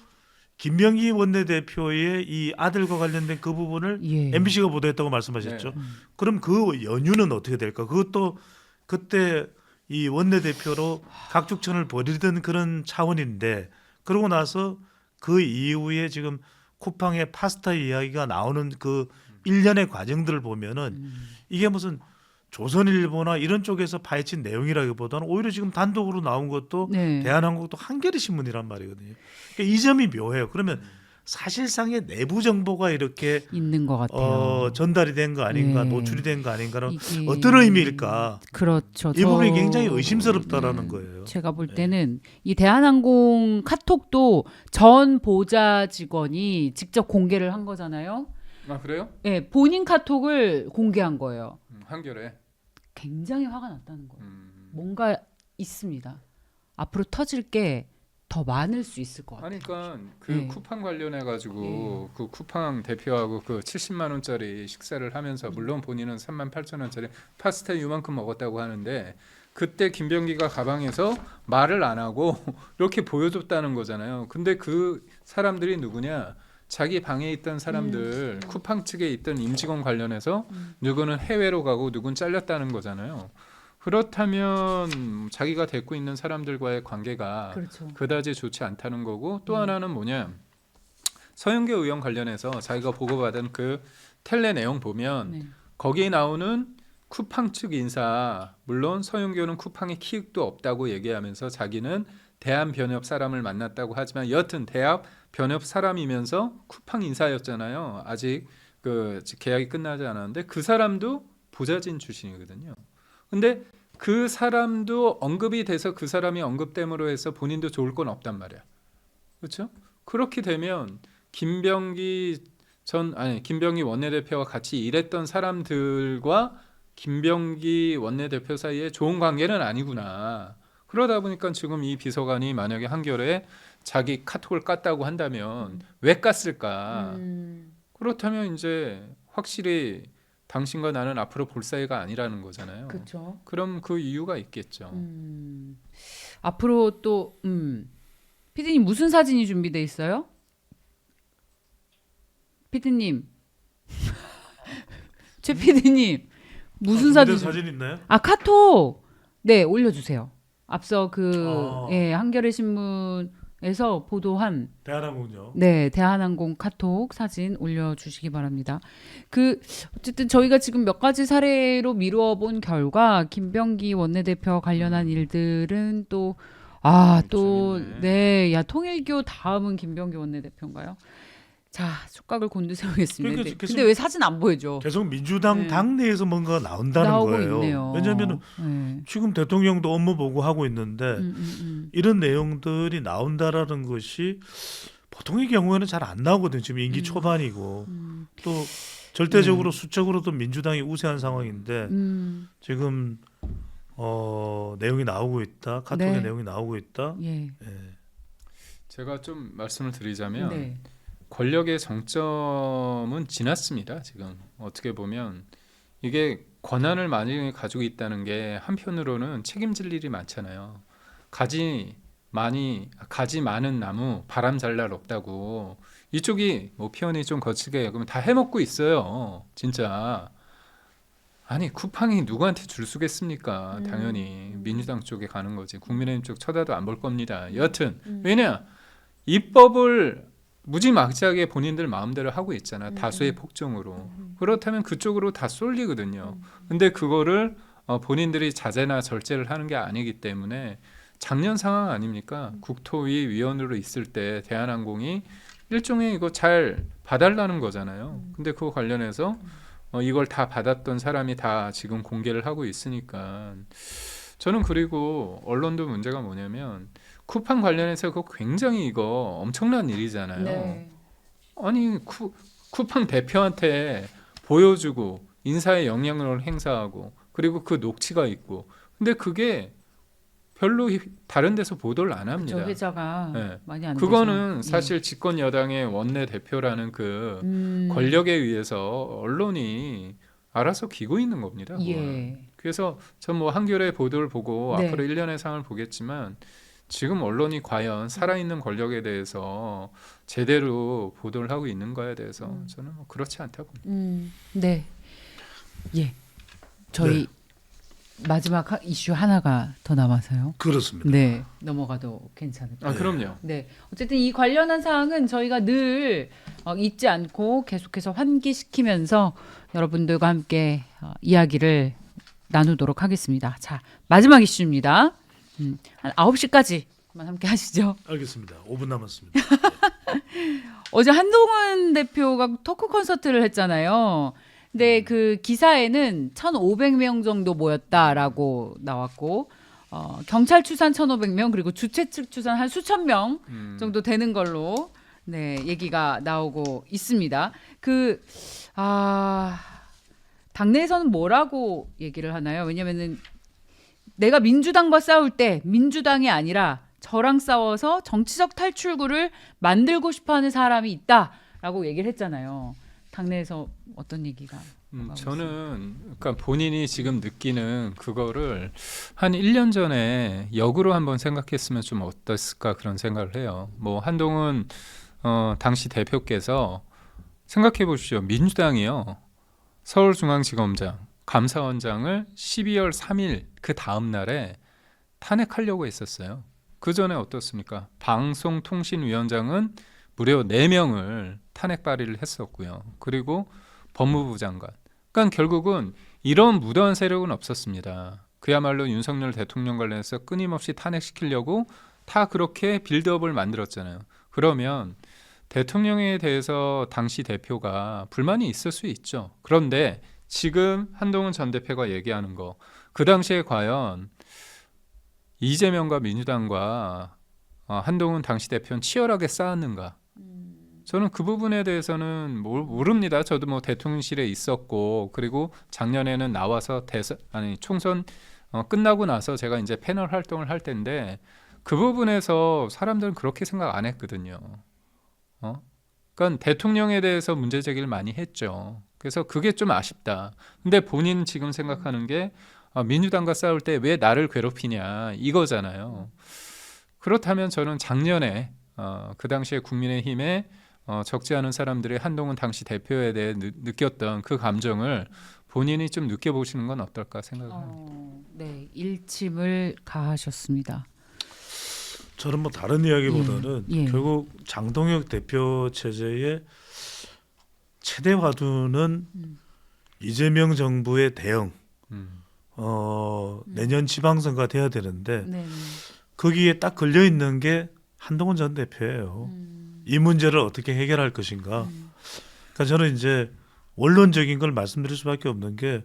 Speaker 3: 김병기 원내대표의 이 아들과 관련된 그 부분을
Speaker 1: 예.
Speaker 3: MBC가 보도했다고 말씀하셨죠.
Speaker 2: 네.
Speaker 3: 그럼 그 연유는 어떻게 될까? 그것도 그때 이 원내대표로 각축천을 벌이던 그런 차원인데 그러고 나서 그 이후에 지금 쿠팡의 파스타 이야기가 나오는 그 일련의 과정들을 보면은 이게 무슨 조선일보나 이런 쪽에서 파헤친 내용이라기보다는 오히려 지금 단독으로 나온 것도
Speaker 1: 네.
Speaker 3: 대한항공도 한겨레 신문이란 말이거든요. 그러니까 이 점이 묘해요. 그러면 사실상의 내부 정보가 이렇게
Speaker 1: 있는 것 같아요.
Speaker 3: 전달이 된 거 아닌가,
Speaker 1: 네.
Speaker 3: 노출이 된 거 아닌가는
Speaker 1: 이게-
Speaker 3: 어떤 의미일까?
Speaker 1: 그렇죠.
Speaker 3: 이 부분이
Speaker 1: 저-
Speaker 3: 굉장히 의심스럽다라는
Speaker 1: 네.
Speaker 3: 거예요.
Speaker 1: 제가 볼
Speaker 3: 네.
Speaker 1: 때는 이 대한항공 카톡도 전 보좌 직원이 직접 공개를 한 거잖아요.
Speaker 2: 아 그래요?
Speaker 1: 네, 본인 카톡을 공개한 거예요.
Speaker 2: 한결에.
Speaker 1: 굉장히 화가 났다는 거예요. 뭔가 있습니다. 앞으로 터질 게 더 많을 수 있을 것 같아요.
Speaker 2: 아니 그러니까 그
Speaker 1: 네.
Speaker 2: 쿠팡 관련해 가지고 그 쿠팡 대표하고 그 70만 원짜리 식사를 하면서 물론 본인은 38,000원짜리 파스타 이만큼 먹었다고 하는데 그때 김병기가 가방에서 말을 안 하고 이렇게 보여줬다는 거잖아요. 근데 그 사람들이 누구냐? 자기 방에 있던 사람들 쿠팡 측에 있던 임직원 관련해서 누구는 해외로 가고 누구는 잘렸다는 거잖아요. 그렇다면 자기가 데리고 있는 사람들과의 관계가
Speaker 1: 그렇죠.
Speaker 2: 그다지 좋지 않다는 거고 또 하나는 뭐냐 서영교 의원 관련해서 자기가 보고받은 그 텔레 내용 보면
Speaker 1: 네.
Speaker 2: 거기에 나오는 쿠팡 측 인사 물론 서영교는 쿠팡에 키익도 없다고 얘기하면서 자기는 대한변협 사람을 만났다고 하지만 여튼 대한변협 사람이면서 쿠팡 인사였잖아요. 아직 그 계약이 끝나지 않았는데 그 사람도 보좌진 출신이거든요. 근데 그 사람도 언급이 돼서 그 사람이 언급됨으로 해서 본인도 좋을 건 없단 말이야. 그렇죠? 그렇게 되면 김병기 원내대표와 같이 일했던 사람들과 김병기 원내대표 사이에 좋은 관계는 아니구나. 그러다 보니까 지금 이 비서관이 만약에 한겨레에 자기 카톡을 깠다고 한다면 왜 깠을까? 그렇다면 이제 확실히 당신과 나는 앞으로 볼 사이가 아니라는 거잖아요.
Speaker 1: 그렇죠.
Speaker 2: 그럼 그 이유가 있겠죠.
Speaker 1: 앞으로 또 피디님 무슨 사진이 준비돼 있어요? 피디님, 최 피디님 무슨
Speaker 3: 사진 있나요?
Speaker 1: 아 카톡 네 올려주세요. 앞서
Speaker 3: 아.
Speaker 1: 한겨레 신문에서 보도한
Speaker 3: 대한항공요.
Speaker 1: 네 대한항공 카톡 사진 올려주시기 바랍니다. 어쨌든 저희가 지금 몇 가지 사례로 미루어 본 결과 김병기 원내대표 관련한 일들은 또
Speaker 2: 재밌네.
Speaker 1: 통일교 다음은 김병기 원내대표인가요? 자, 촉각을 곤두세우겠습니다.
Speaker 3: 그러니까
Speaker 1: 근데,
Speaker 3: 계속-
Speaker 1: 근데 왜 사진 안 보여줘?
Speaker 3: 계속 민주당
Speaker 1: 네.
Speaker 3: 당내에서 뭔가 나온다는
Speaker 1: 나오고
Speaker 3: 거예요.
Speaker 1: 있네요.
Speaker 3: 왜냐하면
Speaker 1: 네.
Speaker 3: 지금 대통령도 업무 보고 하고 있는데
Speaker 1: 음.
Speaker 3: 이런 내용들이 나온다라는 것이 보통의 경우에는 잘 안 나오거든요. 지금 임기 초반이고 또 절대적으로 수적으로도 민주당이 우세한 상황인데 지금 내용이 나오고 있다. 카톡의
Speaker 1: 네.
Speaker 3: 내용이 나오고 있다.
Speaker 1: 예.
Speaker 3: 예.
Speaker 2: 제가 좀 말씀을 드리자면
Speaker 1: 네.
Speaker 2: 권력의 정점은 지났습니다. 지금 어떻게 보면 이게 권한을 많이 가지고 있다는 게 한편으로는 책임질 일이 많잖아요. 가지 많은 나무 바람 잘 날 없다고 이쪽이 뭐 표현이 좀 거칠게 그러면 다 해먹고 있어요. 진짜 아니 쿠팡이 누구한테 줄 수겠습니까? 당연히 민주당 쪽에 가는 거지. 국민의힘 쪽 쳐다도 안 볼 겁니다. 여하튼 왜냐 입법을 무지막지하게 본인들 마음대로 하고 있잖아. 다수의 폭정으로. 그렇다면 그쪽으로 다 쏠리거든요. 근데 그거를 본인들이 자제나 절제를 하는 게 아니기 때문에 작년 상황 아닙니까? 국토위 위원으로 있을 때 대한항공이 일종의 이거 잘 봐달라는 거잖아요. 근데 그거 관련해서 이걸 다 받았던 사람이 다 지금 공개를 하고 있으니까 저는 그리고 언론도 문제가 뭐냐면 쿠팡 관련해서 그거 굉장히 이거 엄청난 일이잖아요.
Speaker 1: 네.
Speaker 2: 아니 쿠팡 대표한테 보여주고 인사의 영향력을 행사하고 그리고 그 녹취가 있고 근데 그게 별로 다른 데서 보도를 안 합니다.
Speaker 1: 저 회자가
Speaker 2: 네.
Speaker 1: 많이 안
Speaker 2: 그거는
Speaker 1: 돼서.
Speaker 2: 사실 집권 여당의 원내 대표라는 그 권력에 의해서 언론이 알아서 기고 있는 겁니다. 그거는.
Speaker 1: 예.
Speaker 2: 그래서 전 뭐 한겨레 보도를 보고
Speaker 1: 네.
Speaker 2: 앞으로 1년의 상을 보겠지만 지금 언론이 과연 살아있는 권력에 대해서 제대로 보도를 하고 있는 거에 대해서 저는 뭐 그렇지 않다고 봅니다.
Speaker 1: 네. 예. 저희 마지막 이슈 하나가 더 남아서요.
Speaker 3: 그렇습니다.
Speaker 1: 네. 넘어가도 괜찮을까요?
Speaker 2: 아 그럼요.
Speaker 1: 네. 어쨌든 이 관련한 사항은 저희가 늘 잊지 않고 계속해서 환기시키면서 여러분들과 함께 이야기를 나누도록 하겠습니다. 자, 마지막 이슈입니다. 한 9시까지만 함께 하시죠.
Speaker 3: 알겠습니다. 5분 남았습니다.
Speaker 1: 어제 한동훈 대표가 토크 콘서트를 했잖아요. 근데 그 기사에는 1,500명 정도 모였다라고 나왔고 경찰 추산 1,500명 그리고 주최 측 추산 한 수천 명 정도 되는 걸로 얘기가 나오고 있습니다. 당내에서는 뭐라고 얘기를 하나요? 왜냐면은 내가 민주당과 싸울 때 민주당이 아니라 저랑 싸워서 정치적 탈출구를 만들고 싶어하는 사람이 있다라고 얘기를 했잖아요. 당내에서 어떤 얘기가?
Speaker 2: 저는 그러니까 본인이 지금 느끼는 그거를 한 1년 전에 역으로 한번 생각했으면 좀 어땠을까 그런 생각을 해요. 뭐 한동훈 당시 대표께서 생각해 보십시오. 민주당이요. 서울중앙지검장, 감사원장을 12월 3일 그 다음 날에 탄핵하려고 했었어요. 그 전에 어떻습니까? 방송통신위원장은 무려 4명을 탄핵 발의를 했었고요. 그리고 법무부 장관. 그러니까 결국은 이런 무도한 세력은 없었습니다. 그야말로 윤석열 대통령 관련해서 끊임없이 탄핵시키려고 다 그렇게 빌드업을 만들었잖아요. 그러면 대통령에 대해서 당시 대표가 불만이 있을 수 있죠. 그런데 지금 한동훈 전 대표가 얘기하는 거, 그 당시에 과연 이재명과 민주당과 한동훈 당시 대표는 치열하게 싸웠는가? 저는 그 부분에 대해서는 모릅니다. 저도 뭐 대통령실에 있었고 그리고 작년에는 나와서 총선 끝나고 나서 제가 이제 패널 활동을 할 텐데 그 부분에서 사람들은 그렇게 생각 안 했거든요. 그러니까 대통령에 대해서 문제 제기를 많이 했죠. 그래서 그게 좀 아쉽다. 근데 본인 지금 생각하는 게 민주당과 싸울 때 왜 나를 괴롭히냐 이거잖아요. 그렇다면 저는 작년에 그 당시에 국민의힘에 적지 않은 사람들이 한동훈 당시 대표에 대해 느꼈던 그 감정을 본인이 좀 느껴보시는 건 어떨까 생각합니다.
Speaker 1: 네, 일침을 가하셨습니다.
Speaker 3: 저는 뭐 다른 이야기보다는
Speaker 1: 예.
Speaker 3: 결국 장동혁 대표 체제의 최대 화두는 이재명 정부의 대응. 내년 지방선거가 돼야 되는데
Speaker 1: 네.
Speaker 3: 거기에 딱 걸려 있는 게 한동훈 전 대표예요. 이 문제를 어떻게 해결할 것인가. 그러니까 저는 이제 원론적인 걸 말씀드릴 수밖에 없는 게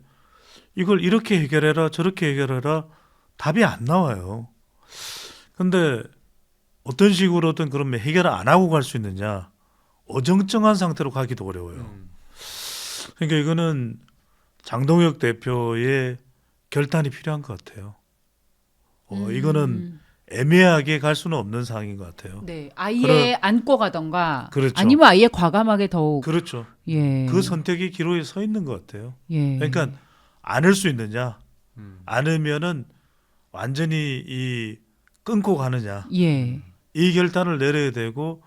Speaker 3: 이걸 이렇게 해결해라 저렇게 해결해라 답이 안 나와요. 근데 어떤 식으로든 그러면 해결을 안 하고 갈 수 있느냐. 어정쩡한 상태로 가기도 어려워요. 그러니까 이거는 장동혁 대표의 결단이 필요한 것 같아요. 이거는 애매하게 갈 수는 없는 상황인 것 같아요.
Speaker 1: 네, 아예 안고 가던가,
Speaker 3: 그렇죠.
Speaker 1: 아니면 아예 과감하게 더욱
Speaker 3: 그렇죠.
Speaker 1: 예,
Speaker 3: 그 선택이 기로에 서 있는 것 같아요.
Speaker 1: 예,
Speaker 3: 그러니까 안을 수 있느냐,
Speaker 2: 음.
Speaker 3: 안으면은 완전히 이 끊고 가느냐,
Speaker 1: 예,
Speaker 3: 이 결단을 내려야 되고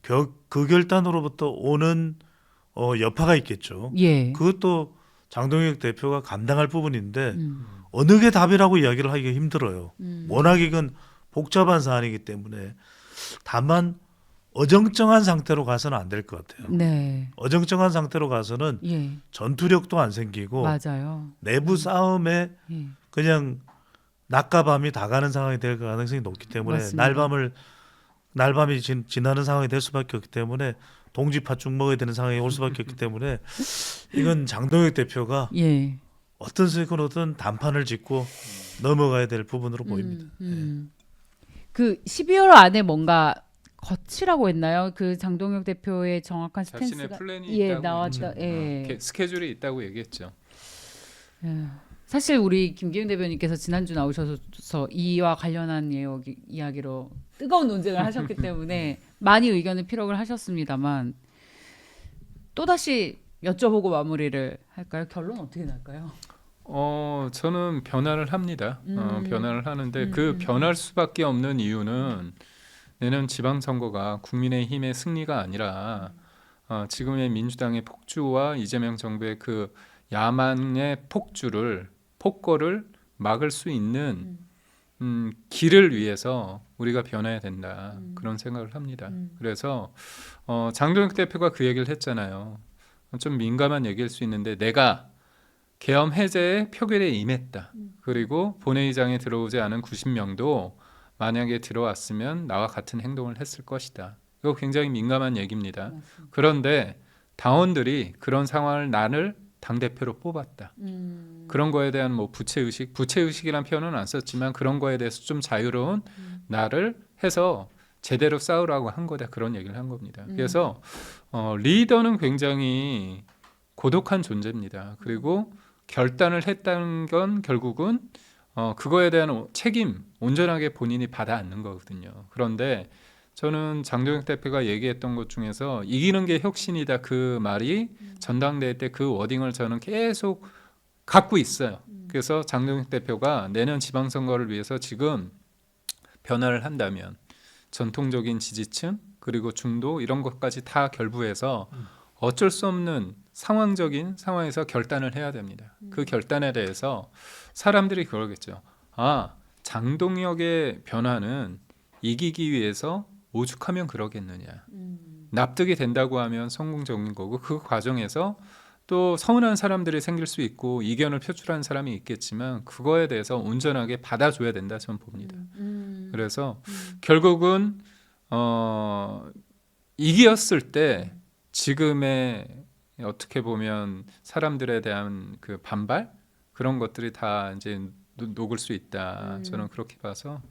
Speaker 3: 그 결단으로부터 오는 여파가 있겠죠.
Speaker 1: 예,
Speaker 3: 그것도 장동혁 대표가 감당할 부분인데 어느 게 답이라고 이야기를 하기가 힘들어요. 워낙 이건 복잡한 사안이기 때문에 다만 어정쩡한 상태로 가서는 안 될 것 같아요.
Speaker 1: 네,
Speaker 3: 어정쩡한 상태로 가서는
Speaker 1: 예,
Speaker 3: 전투력도 안 생기고
Speaker 1: 맞아요.
Speaker 3: 내부 싸움에
Speaker 1: 예,
Speaker 3: 그냥 낮과 밤이 다 가는 상황이 될 가능성이 높기 때문에
Speaker 1: 맞습니다.
Speaker 3: 날밤이 지나는 상황이 될 수밖에 없기 때문에 동지팥죽 먹어야 되는 상황이 올 수밖에 없기 때문에 이건 장동혁 대표가
Speaker 1: 예,
Speaker 3: 어떤 식으로든 단판을 짓고 넘어가야 될 부분으로 보입니다.
Speaker 1: 그 12월 안에 뭔가 거치라고 했나요? 그 장동혁 대표의 정확한
Speaker 2: 자신의
Speaker 1: 스탠스가
Speaker 2: 플랜이
Speaker 1: 예
Speaker 2: 있다고
Speaker 1: 나왔다.
Speaker 2: 했죠.
Speaker 1: 예.
Speaker 2: 스케줄이 있다고 얘기했죠.
Speaker 1: 예. 사실 우리 김기훈 대변인께서 지난주 나오셔서 이와 관련한 이야기로 뜨거운 논쟁을 하셨기 때문에 많이 의견을 피력을 하셨습니다만 또 다시 여쭤보고 마무리를 할까요? 결론 어떻게 날까요?
Speaker 2: 저는 변화를 합니다. 변화를 하는데 그 변할 수밖에 없는 이유는 내년 지방선거가 국민의힘의 승리가 아니라 지금의 민주당의 폭주와 이재명 정부의 그 야만의 폭거를 막을 수 있는 길을 위해서 우리가 변해야 된다. 그런 생각을 합니다. 그래서 장동혁 대표가 그 얘기를 했잖아요. 좀 민감한 얘기일 수 있는데 내가 계엄 해제의 표결에 임했다. 그리고 본회의장에 들어오지 않은 90명도 만약에 들어왔으면 나와 같은 행동을 했을 것이다. 이거 굉장히 민감한 얘기입니다. 그런데 당원들이 그런 상황을 나를 당대표로 뽑았다. 그런 거에 대한 뭐 부채의식이란 표현은 안 썼지만 그런 거에 대해서 좀 자유로운 나를 해서 제대로 싸우라고 한 거다. 그런 얘기를 한 겁니다. 그래서 리더는 굉장히 고독한 존재입니다. 그리고 결단을 했다는 건 결국은 그거에 대한 책임 온전하게 본인이 받아 안는 거거든요. 그런데 저는 장동혁 대표가 얘기했던 것 중에서 이기는 게 혁신이다 그 말이 전당대회 때 그 워딩을 저는 계속 갖고 있어요. 그래서 장동혁 대표가 내년 지방선거를 위해서 지금 변화를 한다면 전통적인 지지층 그리고 중도 이런 것까지 다 결부해서 어쩔 수 없는 상황적인 상황에서 결단을 해야 됩니다. 그 결단에 대해서 사람들이 그러겠죠. 장동혁의 변화는 이기기 위해서 오죽하면 그러겠느냐. 납득이 된다고 하면 성공적인 거고 그 과정에서 또 서운한 사람들이 생길 수 있고 이견을 표출하는 사람이 있겠지만 그거에 대해서 온전하게 받아줘야 된다 저는 봅니다. 그래서 결국은 이겼을 때 지금의 어떻게 보면 사람들에 대한 그 반발 그런 것들이 다 이제 녹을 수 있다. 저는 그렇게 봐서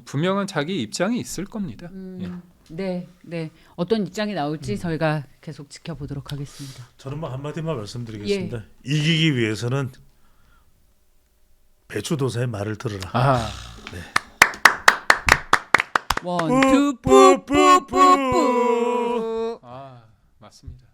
Speaker 2: 분명한 자기 입장이 있을 겁니다. 예.
Speaker 1: 네, 네. 어떤 입장이 나올지 저희가 계속 지켜보도록 하겠습니다.
Speaker 3: 저는 뭐 한마디만 말씀드리겠습니다. 이기기 위해서는 배추도사의 말을 들으라.
Speaker 1: 원, 투, 뿌뿌뿌뿌.
Speaker 2: 맞습니다.